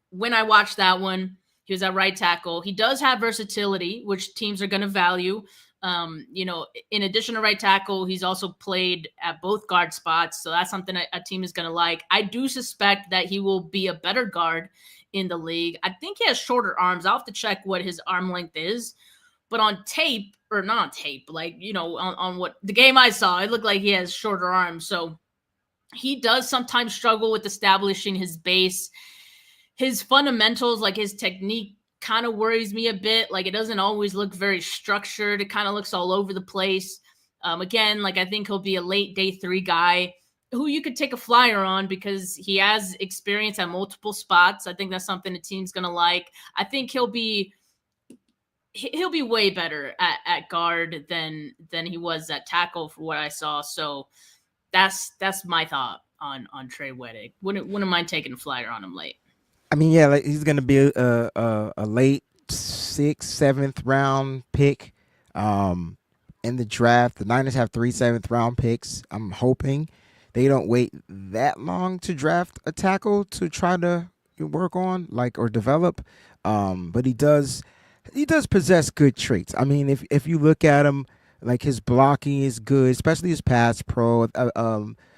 when I watched that one, he was at right tackle. He does have versatility, which teams are going to value. In addition to right tackle, he's also played at both guard spots. So that's something a team is going to like. I do suspect that he will be a better guard in the league. I think he has shorter arms. I'll have to check what his arm length is. But on tape, or not on tape, on what the game I saw, it looked like he has shorter arms. So he does sometimes struggle with establishing his base. His fundamentals, like his technique, kind of worries me a bit. Like, it doesn't always look very structured. It kind of looks all over the place. Again, like, I think he'll be a late day 3 guy who you could take a flyer on because he has experience at multiple spots. I think that's something the team's going to like. I think he'll be way better at guard than he was at tackle for what I saw. So that's my thought on Trey Wedig. Wouldn't mind taking a flyer on him late. I mean, yeah, like he's going to be a late 6th, 7th round pick in the draft. The Niners have 3 7th-round picks. I'm hoping they don't wait that long to draft a tackle to try to work on, or develop. But he does possess good traits. I mean, if you look at him, like his blocking is good, especially his pass pro.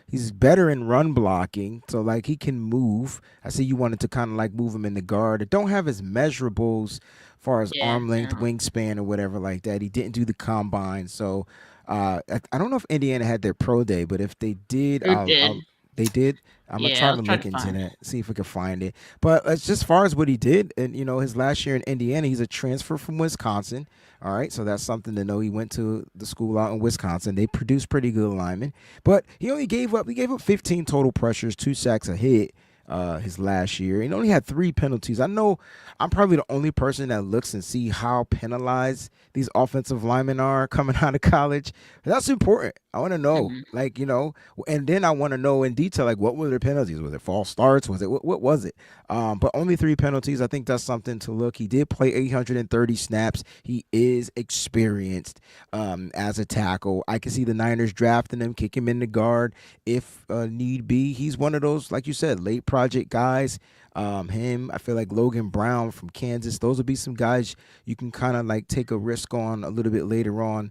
He's better in run blocking, so like he can move. I see you wanted to kind of like move him in the guard. It don't have his measurables as far as arm length, wingspan, or whatever like that. He didn't do the combine, so I don't know if Indiana had their pro day, but if they did, they did. I'm gonna try to look into that, see if we can find it. But just as far as what he did, and his last year in Indiana, he's a transfer from Wisconsin. All right, so that's something to know. He went to the school out in Wisconsin. They produced pretty good linemen, but he only gave up 15 total pressures, 2 sacks, a hit. His last year, he only had 3 penalties. I know I'm probably the only person that looks and see how penalized these offensive linemen are coming out of college. That's important. I want to know, and then I want to know in detail, like, what were their penalties? Was it false starts? Was it what was it? But only 3 penalties. I think that's something to look. He did play 830 snaps. He is experienced as a tackle. I can see the Niners drafting him, kick him in the guard if need be. He's one of those, like you said, late project guys. I feel like Logan Brown from Kansas. Those would be some guys you can kind of like take a risk on a little bit later on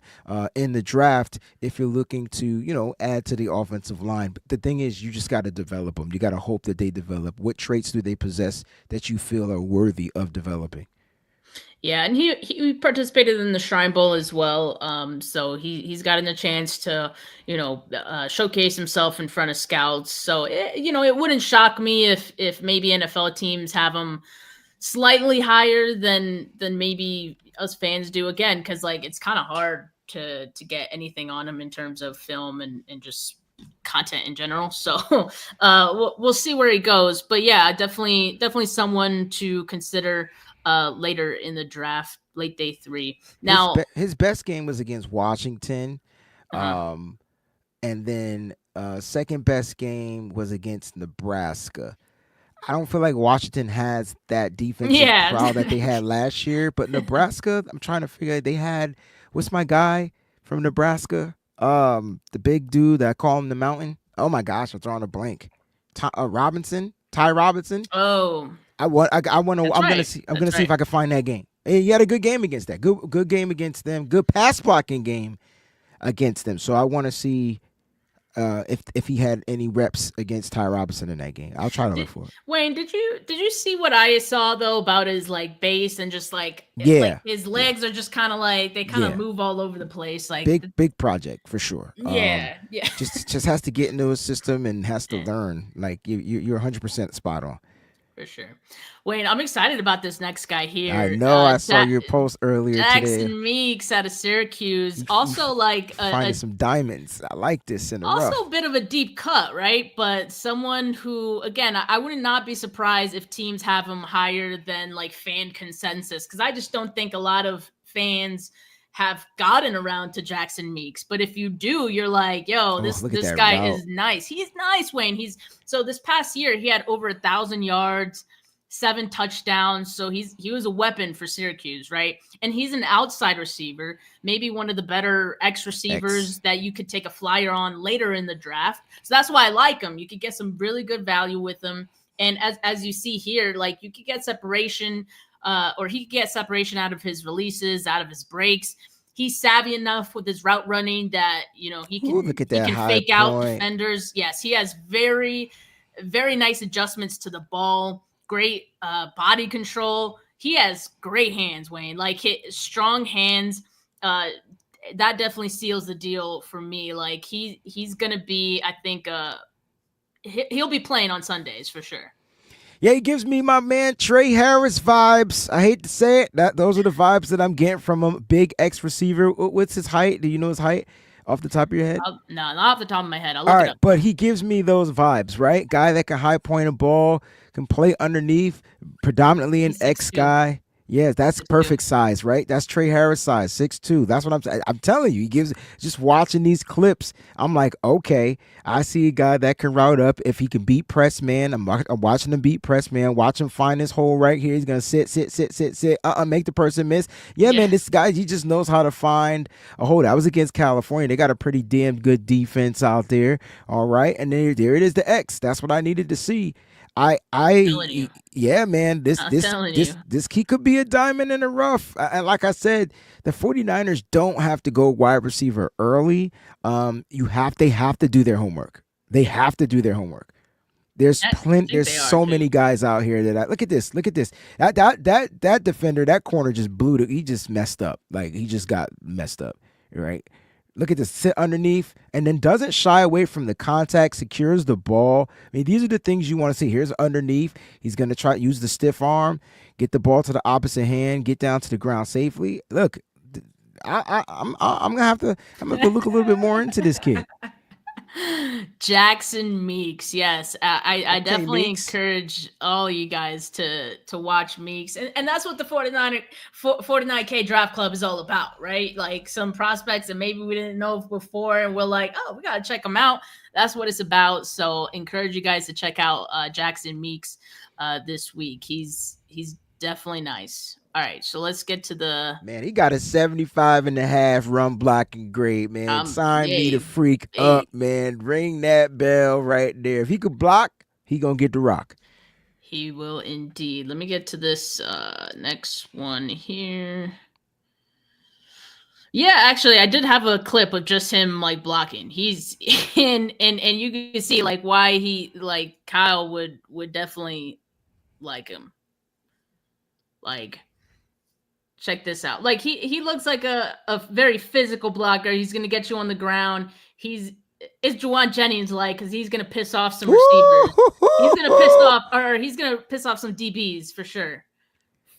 in the draft if you're looking to, add to the offensive line. But the thing is, you just got to develop them. You got to hope that they develop. What traits do they possess that you feel are worthy of developing? Yeah, and he participated in the Shrine Bowl as well. So he's gotten a chance to, showcase himself in front of scouts. So it wouldn't shock me if maybe NFL teams have him slightly higher than maybe us fans do. Again, because it's kind of hard to get anything on him in terms of film and just content in general. So we'll see where he goes. But yeah, definitely someone to consider later in the draft, late day 3. Now, his best game was against Washington, and then second best game was against Nebraska. I don't feel like Washington has that defensive crowd that they had last year, but Nebraska, I'm trying to figure out, they had, what's my guy from Nebraska? The big dude that I call him the Mountain. Oh my gosh, I'm drawing a blank. Ty Robinson. Oh. I'm gonna see if I can find that game. He had a good game against that. Good game against them. Good pass blocking game against them. So I want to see if he had any reps against Ty Robinson in that game. I'll try to look for it. Wayne, did you see what I saw though about his base and just his legs are just kind of they kind of move all over the place, big project for sure. Yeah. Just has to get into a system and has to learn. You're 100% spot on. For sure. Wayne, I'm excited about this next guy here. I know. I saw your post earlier today. Jackson Meeks out of Syracuse. Also, finding some diamonds. I like this in the rough. Also a bit of a deep cut, right? But someone who, again, I would not be surprised if teams have him higher than fan consensus, because I just don't think a lot of fans have gotten around to Jackson Meeks. But if you do, you're like, yo, this guy is nice. He's nice, Wayne. So this past year, he had over 1,000 yards, 7 touchdowns. So he was a weapon for Syracuse, right? And he's an outside receiver, maybe one of the better X receivers that you could take a flyer on later in the draft. So that's why I like him. You could get some really good value with him. And as you see here, like you could get separation, or he could get separation out of his releases, out of his breaks. He's savvy enough with his route running that, you know, he can fake out defenders. Yes, he has very, very nice adjustments to the ball, great body control. He has great hands, Wayne, like strong hands. That definitely seals the deal for me. Like he's going to be, I think, he'll be playing on Sundays for sure. Yeah, he gives me my man Trey Harris vibes. I hate to say it. Those are the vibes that I'm getting from him. Big X receiver. What's his height? Do you know his height off the top of your head? No, not off the top of my head. I'll look it up. But he gives me those vibes, right? Guy that can high point a ball, can play underneath, predominantly an X guy. Yeah, that's perfect size, right? That's Trey Harris size, 6'2". That's what I'm telling you. He gives, just watching these clips, I'm like, okay, I see a guy that can route up if he can beat press man. I'm watching him beat press man. Watch him find his hole right here. He's gonna sit. Make the person miss. Yeah, man, this guy, he just knows how to find a hole. That was against California. They got a pretty damn good defense out there. All right, and there it is, the X. That's what I needed to see. Yeah, man, this he could be a diamond in the rough. And like I said, the 49ers don't have to go wide receiver early. They have to do their homework. They have to do their homework. There's plenty. There's so many guys out here that look at this. That defender, that corner just blew it. He just messed up. Like he just got messed up. Right. Look at this, sit underneath, and then doesn't shy away from the contact, secures the ball. I mean, these are the things you want to see. Here's underneath. He's going to try to use the stiff arm, get the ball to the opposite hand, get down to the ground safely. Look, I'm gonna have to look a little bit more into this kid. Jackson Meeks, yes, I definitely Meeks. encourage all you guys to watch Meeks, and that's what the 49K Draft Club is all about, right? Like some prospects that maybe we didn't know before, and we're like, oh, we gotta check them out. That's what it's about. So encourage you guys to check out Jackson Meeks this week. He's definitely nice. All right, so let's get to the... Man, he got a 75.5 run blocking grade, man. Sign me the freak up, man. Ring that bell right there. If he could block, he gonna get the rock. He will indeed. Let me get to this next one here. Yeah, actually, I did have a clip of just him like blocking. He's and you can see like why he like Kyle would definitely like him. Like, check this out. Like he looks like a very physical blocker. He's gonna get you on the ground. It's Juwan Jennings like because he's gonna piss off some receivers. He's gonna piss off some DBs for sure.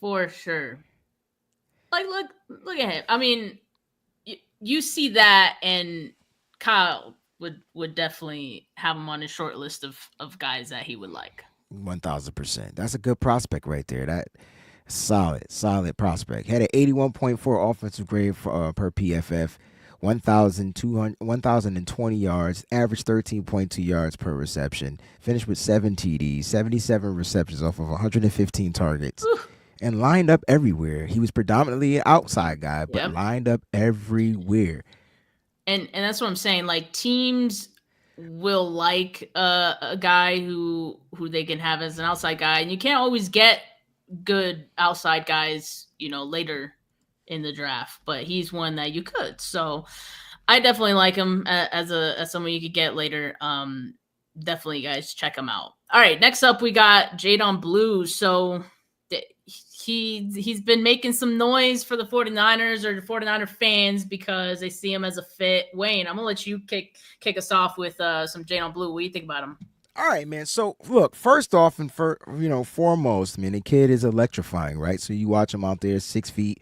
For sure. Like look at him. I mean, you see that, and Kyle would definitely have him on his short list of guys that he would like. 1,000%. That's a good prospect right there. That solid prospect. Had an 81.4 offensive grade for, per PFF, 1,020 yards, average 13.2 yards per reception. Finished with 7 TDs, 77 receptions off of 115 targets. Ooh. And lined up everywhere. He was predominantly an outside guy, but lined up everywhere. And that's what I'm saying. Like teams will like a guy who they can have as an outside guy, and you can't always get good outside guys, later in the draft, but he's one that you could. So I definitely like him as someone you could get later. Definitely, guys, check him out. All right, next up we got Jadon Blue. So he's been making some noise for the 49ers or the 49er fans because they see him as a fit. Wayne, I'm gonna let you kick us off with some Jadon Blue. What do you think about him? All right, man. So, look, first off and foremost, I mean, the kid is electrifying, right? So you watch him out there, 6 feet,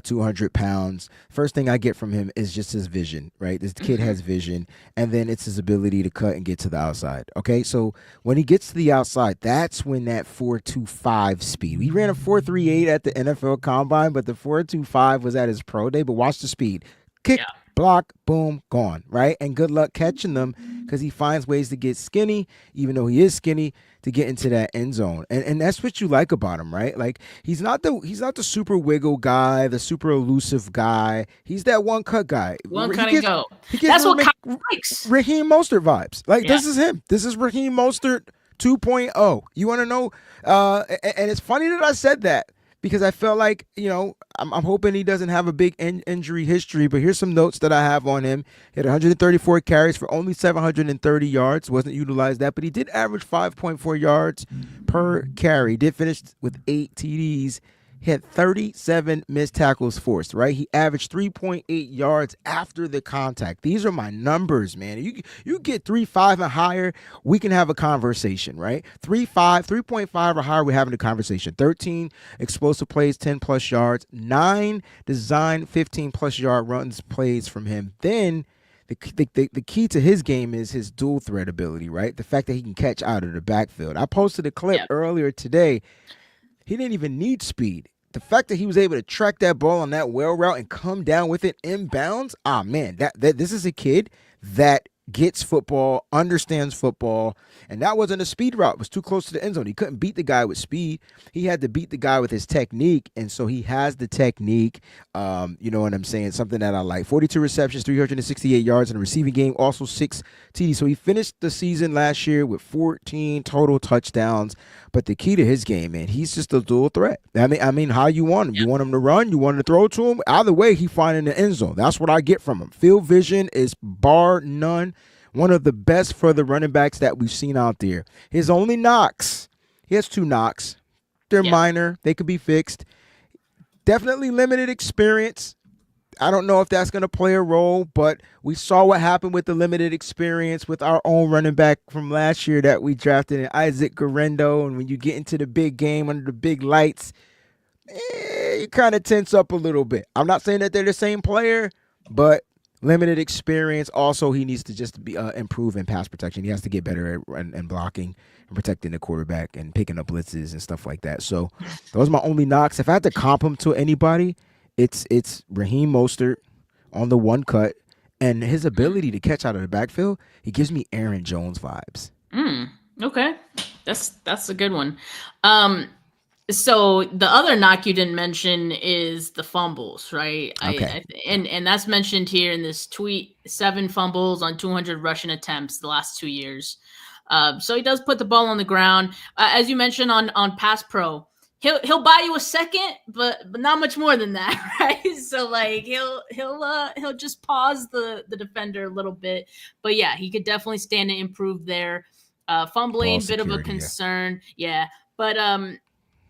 200 pounds. First thing I get from him is just his vision, right? This kid has vision, and then it's his ability to cut and get to the outside, okay? So when he gets to the outside, that's when that 4.25 speed. We ran a 4.38 at the NFL Combine, but the 4.25 was at his pro day, but watch the speed. Kick, block, boom, gone, right? And good luck catching them. because he finds ways to get skinny, even though he is skinny, to get into that end zone. And that's what you like about him, right? Like he's not the super wiggle guy, the super elusive guy. He's that one cut guy. One cut and go. He gets That's what Kyle likes. Raheem Mostert vibes. Like this is him. This is Raheem Mostert 2.0. You want to know? And it's funny that I said that, because I felt like, I'm hoping he doesn't have a big injury history, but here's some notes that I have on him. He had 134 carries for only 730 yards. Wasn't utilized that, but he did average 5.4 yards per carry. Did finish with 8 TDs. He had 37 missed tackles forced, right? He averaged 3.8 yards after the contact. These are my numbers, man. You get 3.5 and higher, we can have a conversation, right? 3.5 or higher, we're having a conversation. 13 explosive plays, 10 plus yards, 9 design 15 plus yard runs plays from him. Then the key to his game is his dual threat ability, right? The fact that he can catch out of the backfield. I posted a clip earlier today. He didn't even need speed. The fact that he was able to track that ball on that wheel route and come down with it inbounds, man, that this is a kid that gets football, understands football, and that wasn't a speed route. It was too close to the end zone. He couldn't beat the guy with speed. He had to beat the guy with his technique, and so he has the technique. You know what I'm saying? Something that I like. 42 receptions, 368 yards in the receiving game, also 6 TDs. So he finished the season last year with 14 total touchdowns. But the key to his game, man, he's just a dual threat. I mean, how you want him? You want him to run? You want him to throw to him? Either way, he finding the end zone. That's what I get from him. Field vision is bar none. One of the best for the running backs that we've seen out there. His only knocks, he has 2 knocks. They're minor. They could be fixed. Definitely limited experience. I don't know if that's going to play a role, but we saw what happened with the limited experience with our own running back from last year that we drafted in Isaac Guerrero. And when you get into the big game under the big lights, you kind of tense up a little bit. I'm not saying that they're the same player, but limited experience. Also, he needs to just be improve in pass protection. He has to get better at and blocking and protecting the quarterback and picking up blitzes and stuff like that. So those are my only knocks. If I had to comp him to anybody, it's Raheem Mostert on the one cut, and his ability to catch out of the backfield. He gives me Aaron Jones vibes. Okay, that's a good one. So the other knock you didn't mention is the fumbles, right? Okay. And that's mentioned here in this tweet. 7 fumbles on 200 rushing attempts the last 2 years. So he does put the ball on the ground, as you mentioned on Pass Pro. He'll buy you a second, but not much more than that, right? So like he'll just pause the defender a little bit, but yeah, he could definitely stand to improve there. Fumbling, bit of a concern, but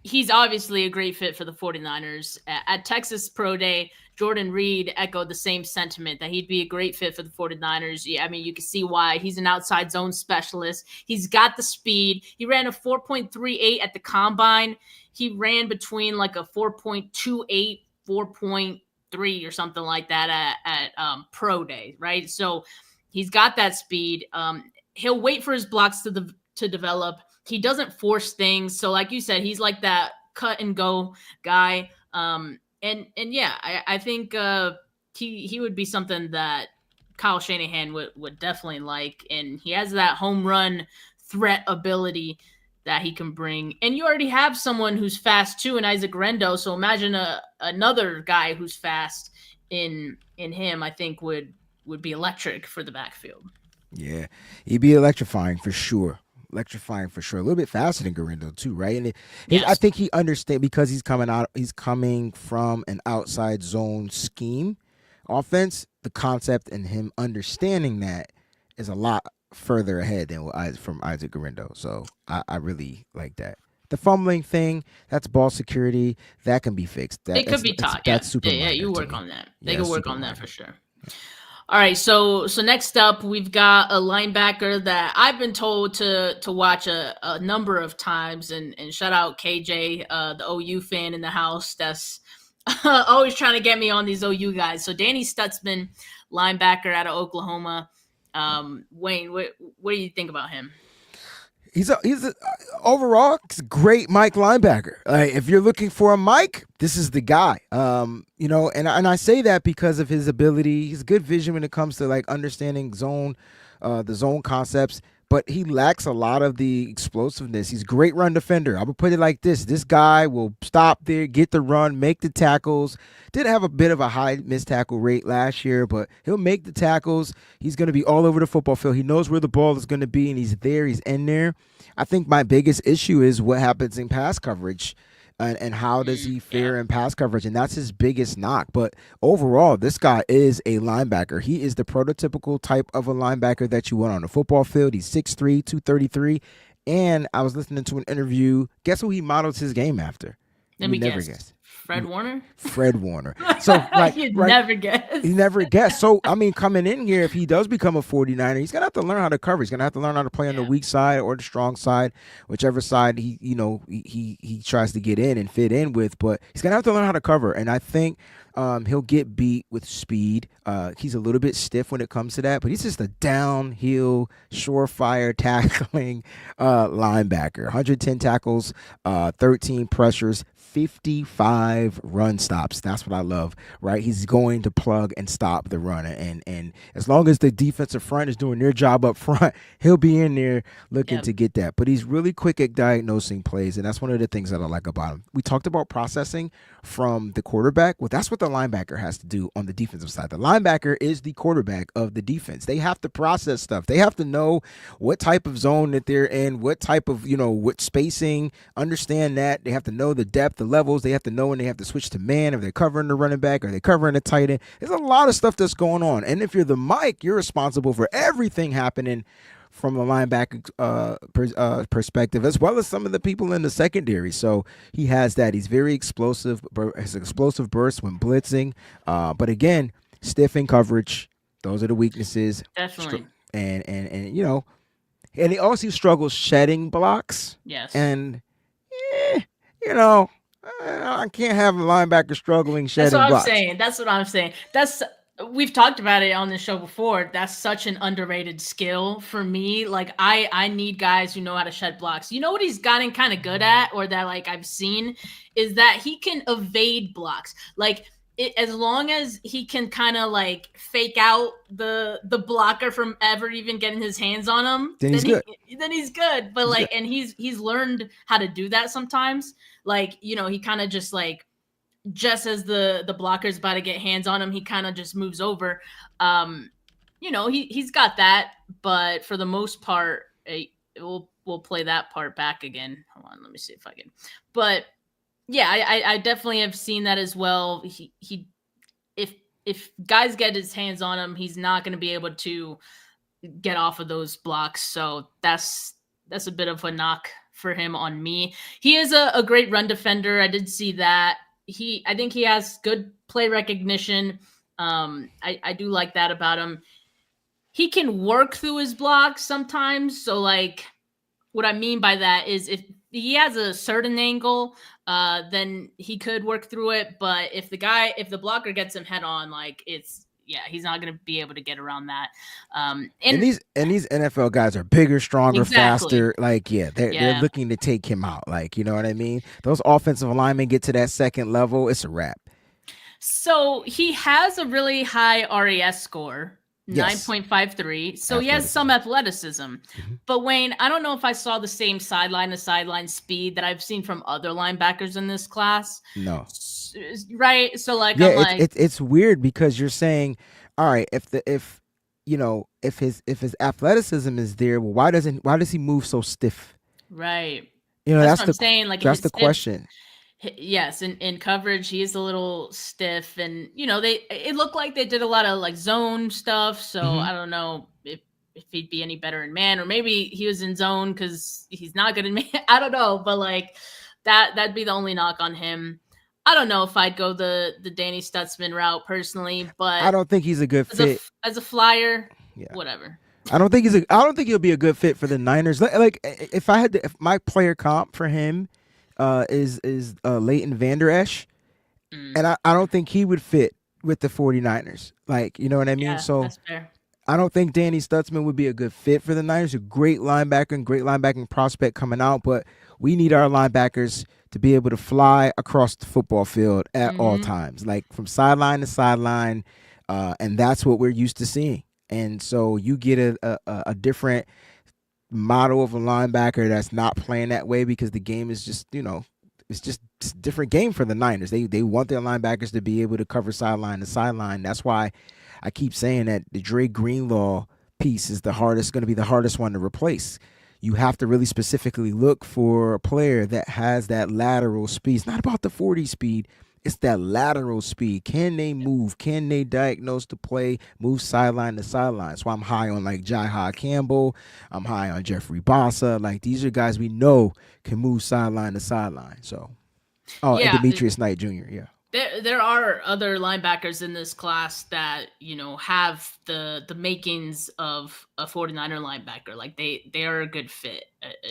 he's obviously a great fit for the 49ers. At Texas Pro Day, Jordan Reed echoed the same sentiment that he'd be a great fit for the 49ers. Yeah, I mean, you can see why. He's an outside zone specialist. He's got the speed. He ran a 4.38 at the combine. He ran between like a 4.28, 4.3 or something like that at Pro Day, right? So he's got that speed. He'll wait for his blocks to develop. He doesn't force things. So like you said, he's like that cut and go guy. And yeah, I think he would be something that Kyle Shanahan would definitely like. And he has that home run threat ability that he can bring. And you already have someone who's fast too in Isaac Guerrero. So imagine another guy who's fast in him, I think would be electric for the backfield. Yeah, he'd be electrifying for sure. A little bit faster than Guerrero too, right? And yes. I think he understands because he's coming from an outside zone scheme offense. The concept and him understanding that is a lot further ahead than from Isaac Guerrero. So I really like that. The fumbling thing, that's ball security. That can be fixed. It could be taught. That's super. Yeah, you work on that. They can work on that for sure. All right, so next up, we've got a linebacker that I've been told to watch a number of times, and shout out KJ, the OU fan in the house that's always trying to get me on these OU guys. So Danny Stutsman, linebacker out of Oklahoma. Wayne, what do you think about him? He's overall he's a great Mike linebacker. If you're looking for a Mike, this is the guy. And I say that because of his ability. He's good vision when it comes to like understanding zone the zone concepts, but he lacks a lot of the explosiveness. He's a great run defender. I would put it like this. This guy will stop there, get the run, make the tackles. Did have a bit of a high missed tackle rate last year, but he'll make the tackles. He's going to be all over the football field. He knows where the ball is going to be, and he's there. He's in there. I think my biggest issue is what happens in pass coverage. And how does he fare in pass coverage? And that's his biggest knock. But overall, this guy is a linebacker. He is the prototypical type of a linebacker that you want on the football field. He's 6'3", 233. And I was listening to an interview. Guess who he models his game after? Let me never guess. Fred Warner? Fred Warner. So like, You'd right, never guess. You never guess. So, I mean, coming in here, if he does become a 49er, he's going to have to learn how to cover. He's going to have to learn how to play on the weak side or the strong side, whichever side he tries to get in and fit in with. But he's going to have to learn how to cover. And I think he'll get beat with speed. He's a little bit stiff when it comes to that, but he's just a downhill, surefire tackling linebacker. 110 tackles, 13 pressures, 55 run stops. That's what I love, right? He's going to plug and stop the run. And as long as the defensive front is doing their job up front, he'll be in there looking to get that. But he's really quick at diagnosing plays, and that's one of the things that I like about him. We talked about processing from the quarterback. Well, that's what the linebacker has to do on the defensive side. The linebacker is the quarterback of the defense. They have to process stuff. They have to know what type of zone that they're in, what type of, what spacing, understand that. They have to know the depth, the levels. They have to know when they have to switch to man, if they're covering the running back, or they're covering the tight end. There's a lot of stuff that's going on. And if you're the Mike, you're responsible for everything happening from a linebacker perspective, as well as some of the people in the secondary. So he has that. He's very explosive, has an explosive burst when blitzing. But again, stiff in coverage. Those are the weaknesses. Definitely. And he also struggles shedding blocks. Yes. And, I can't have a linebacker struggling shedding blocks. That's what I'm saying. We've talked about it on the show before. That's such an underrated skill for me. Like I need guys who know how to shed blocks. You know what he's gotten kind of good at, or that like I've seen, is that he can evade blocks. Like as long as he can kind of like fake out the blocker from ever even getting his hands on him, then he's good. But like, and he's learned how to do that sometimes. Like, he kind of just like, just as the blocker's about to get hands on him, he kind of just moves over. He's got that, but for the most part, we'll play that part back again. Hold on, let me see if I can. But yeah, I definitely have seen that as well. If guys get his hands on him, he's not going to be able to get off of those blocks. So that's a bit of a knock for him on me. He is a great run defender. I did see that. I think he has good play recognition. I do like that about him. He can work through his blocks sometimes. So like what I mean by that is if he has a certain angle, then he could work through it. But if the blocker gets him head on, like he's not going to be able to get around that. And these NFL guys are bigger, stronger, faster. Like, they're looking to take him out. Like, you know what I mean? Those offensive linemen get to that second level, it's a wrap. So he has a really high RAS score, 9.53. So he has some athleticism. Mm-hmm. But Wayne, I don't know if I saw the same sideline to sideline speed that I've seen from other linebackers in this class. No. Right. So like, it's weird because you're saying, all right, if his athleticism is there, well, why does he move so stiff? Right. That's what I'm saying. Like, that's the question. Yes, in coverage, he is a little stiff, and it looked like they did a lot of like zone stuff. So I don't know if he'd be any better in man, or maybe he was in zone because he's not good in man. I don't know, but like that'd be the only knock on him. I don't know if I'd go the Danny Stutsman route personally, but I don't think he's a good fit as a flyer. Whatever. I don't think he'll be a good fit for the Niners. Like if my player comp for him is Leighton Vander Esch, and I don't think he would fit with the 49ers. Like, you know what I mean? So that's fair. I don't think Danny Stutsman would be a good fit for the Niners. A great linebacker and great linebacking prospect coming out, but we need our linebackers to be able to fly across the football field at all times, like from sideline to sideline, and that's what we're used to seeing. And so you get a different model of a linebacker that's not playing that way because the game is just, it's just a different game for the Niners. They want their linebackers to be able to cover sideline to sideline. That's why I keep saying that the Dre Greenlaw piece is going to be the hardest one to replace. You have to really specifically look for a player that has that lateral speed. It's not about the 40 speed. It's that lateral speed. Can they move? Can they diagnose the play, move sideline to sideline? So I'm high on like Jai Campbell. I'm high on Jeffrey Bossa. Like these are guys we know can move sideline to sideline. So, and Demetrius Knight Jr. Yeah. There are other linebackers in this class that, have the makings of a 49er linebacker. Like they are a good fit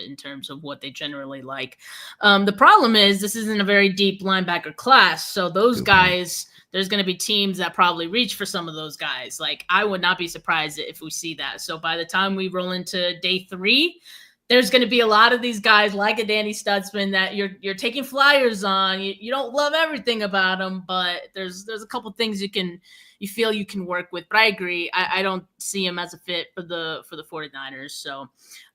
in terms of what they generally like. The problem is this isn't a very deep linebacker class. So those guys, there's going to be teams that probably reach for some of those guys. Like I would not be surprised if we see that. So by the time we roll into day 3, there's going to be a lot of these guys like a Danny Stutsman that you're taking flyers on. You don't love everything about him, but there's a couple things you feel you can work with. But I agree. I don't see him as a fit for the 49ers. So,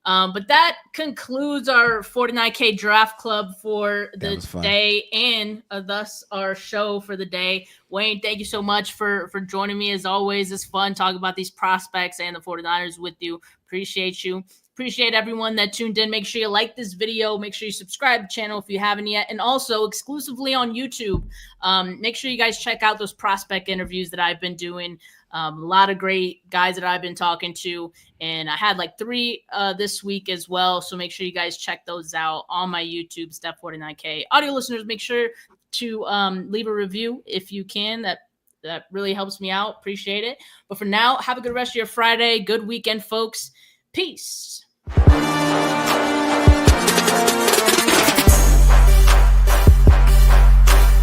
but that concludes our 49K Draft Club for the day and thus our show for the day. Wayne, thank you so much for joining me. As always, it's fun talking about these prospects and the 49ers with you. Appreciate you. Appreciate everyone that tuned in. Make sure you like this video. Make sure you subscribe to the channel if you haven't yet. And also exclusively on YouTube, make sure you guys check out those prospect interviews that I've been doing. A lot of great guys that I've been talking to. And I had like 3 this week as well. So make sure you guys check those out on my YouTube, Steph 49K. Audio listeners, make sure to leave a review if you can. That really helps me out. Appreciate it. But for now, have a good rest of your Friday. Good weekend, folks. Peace.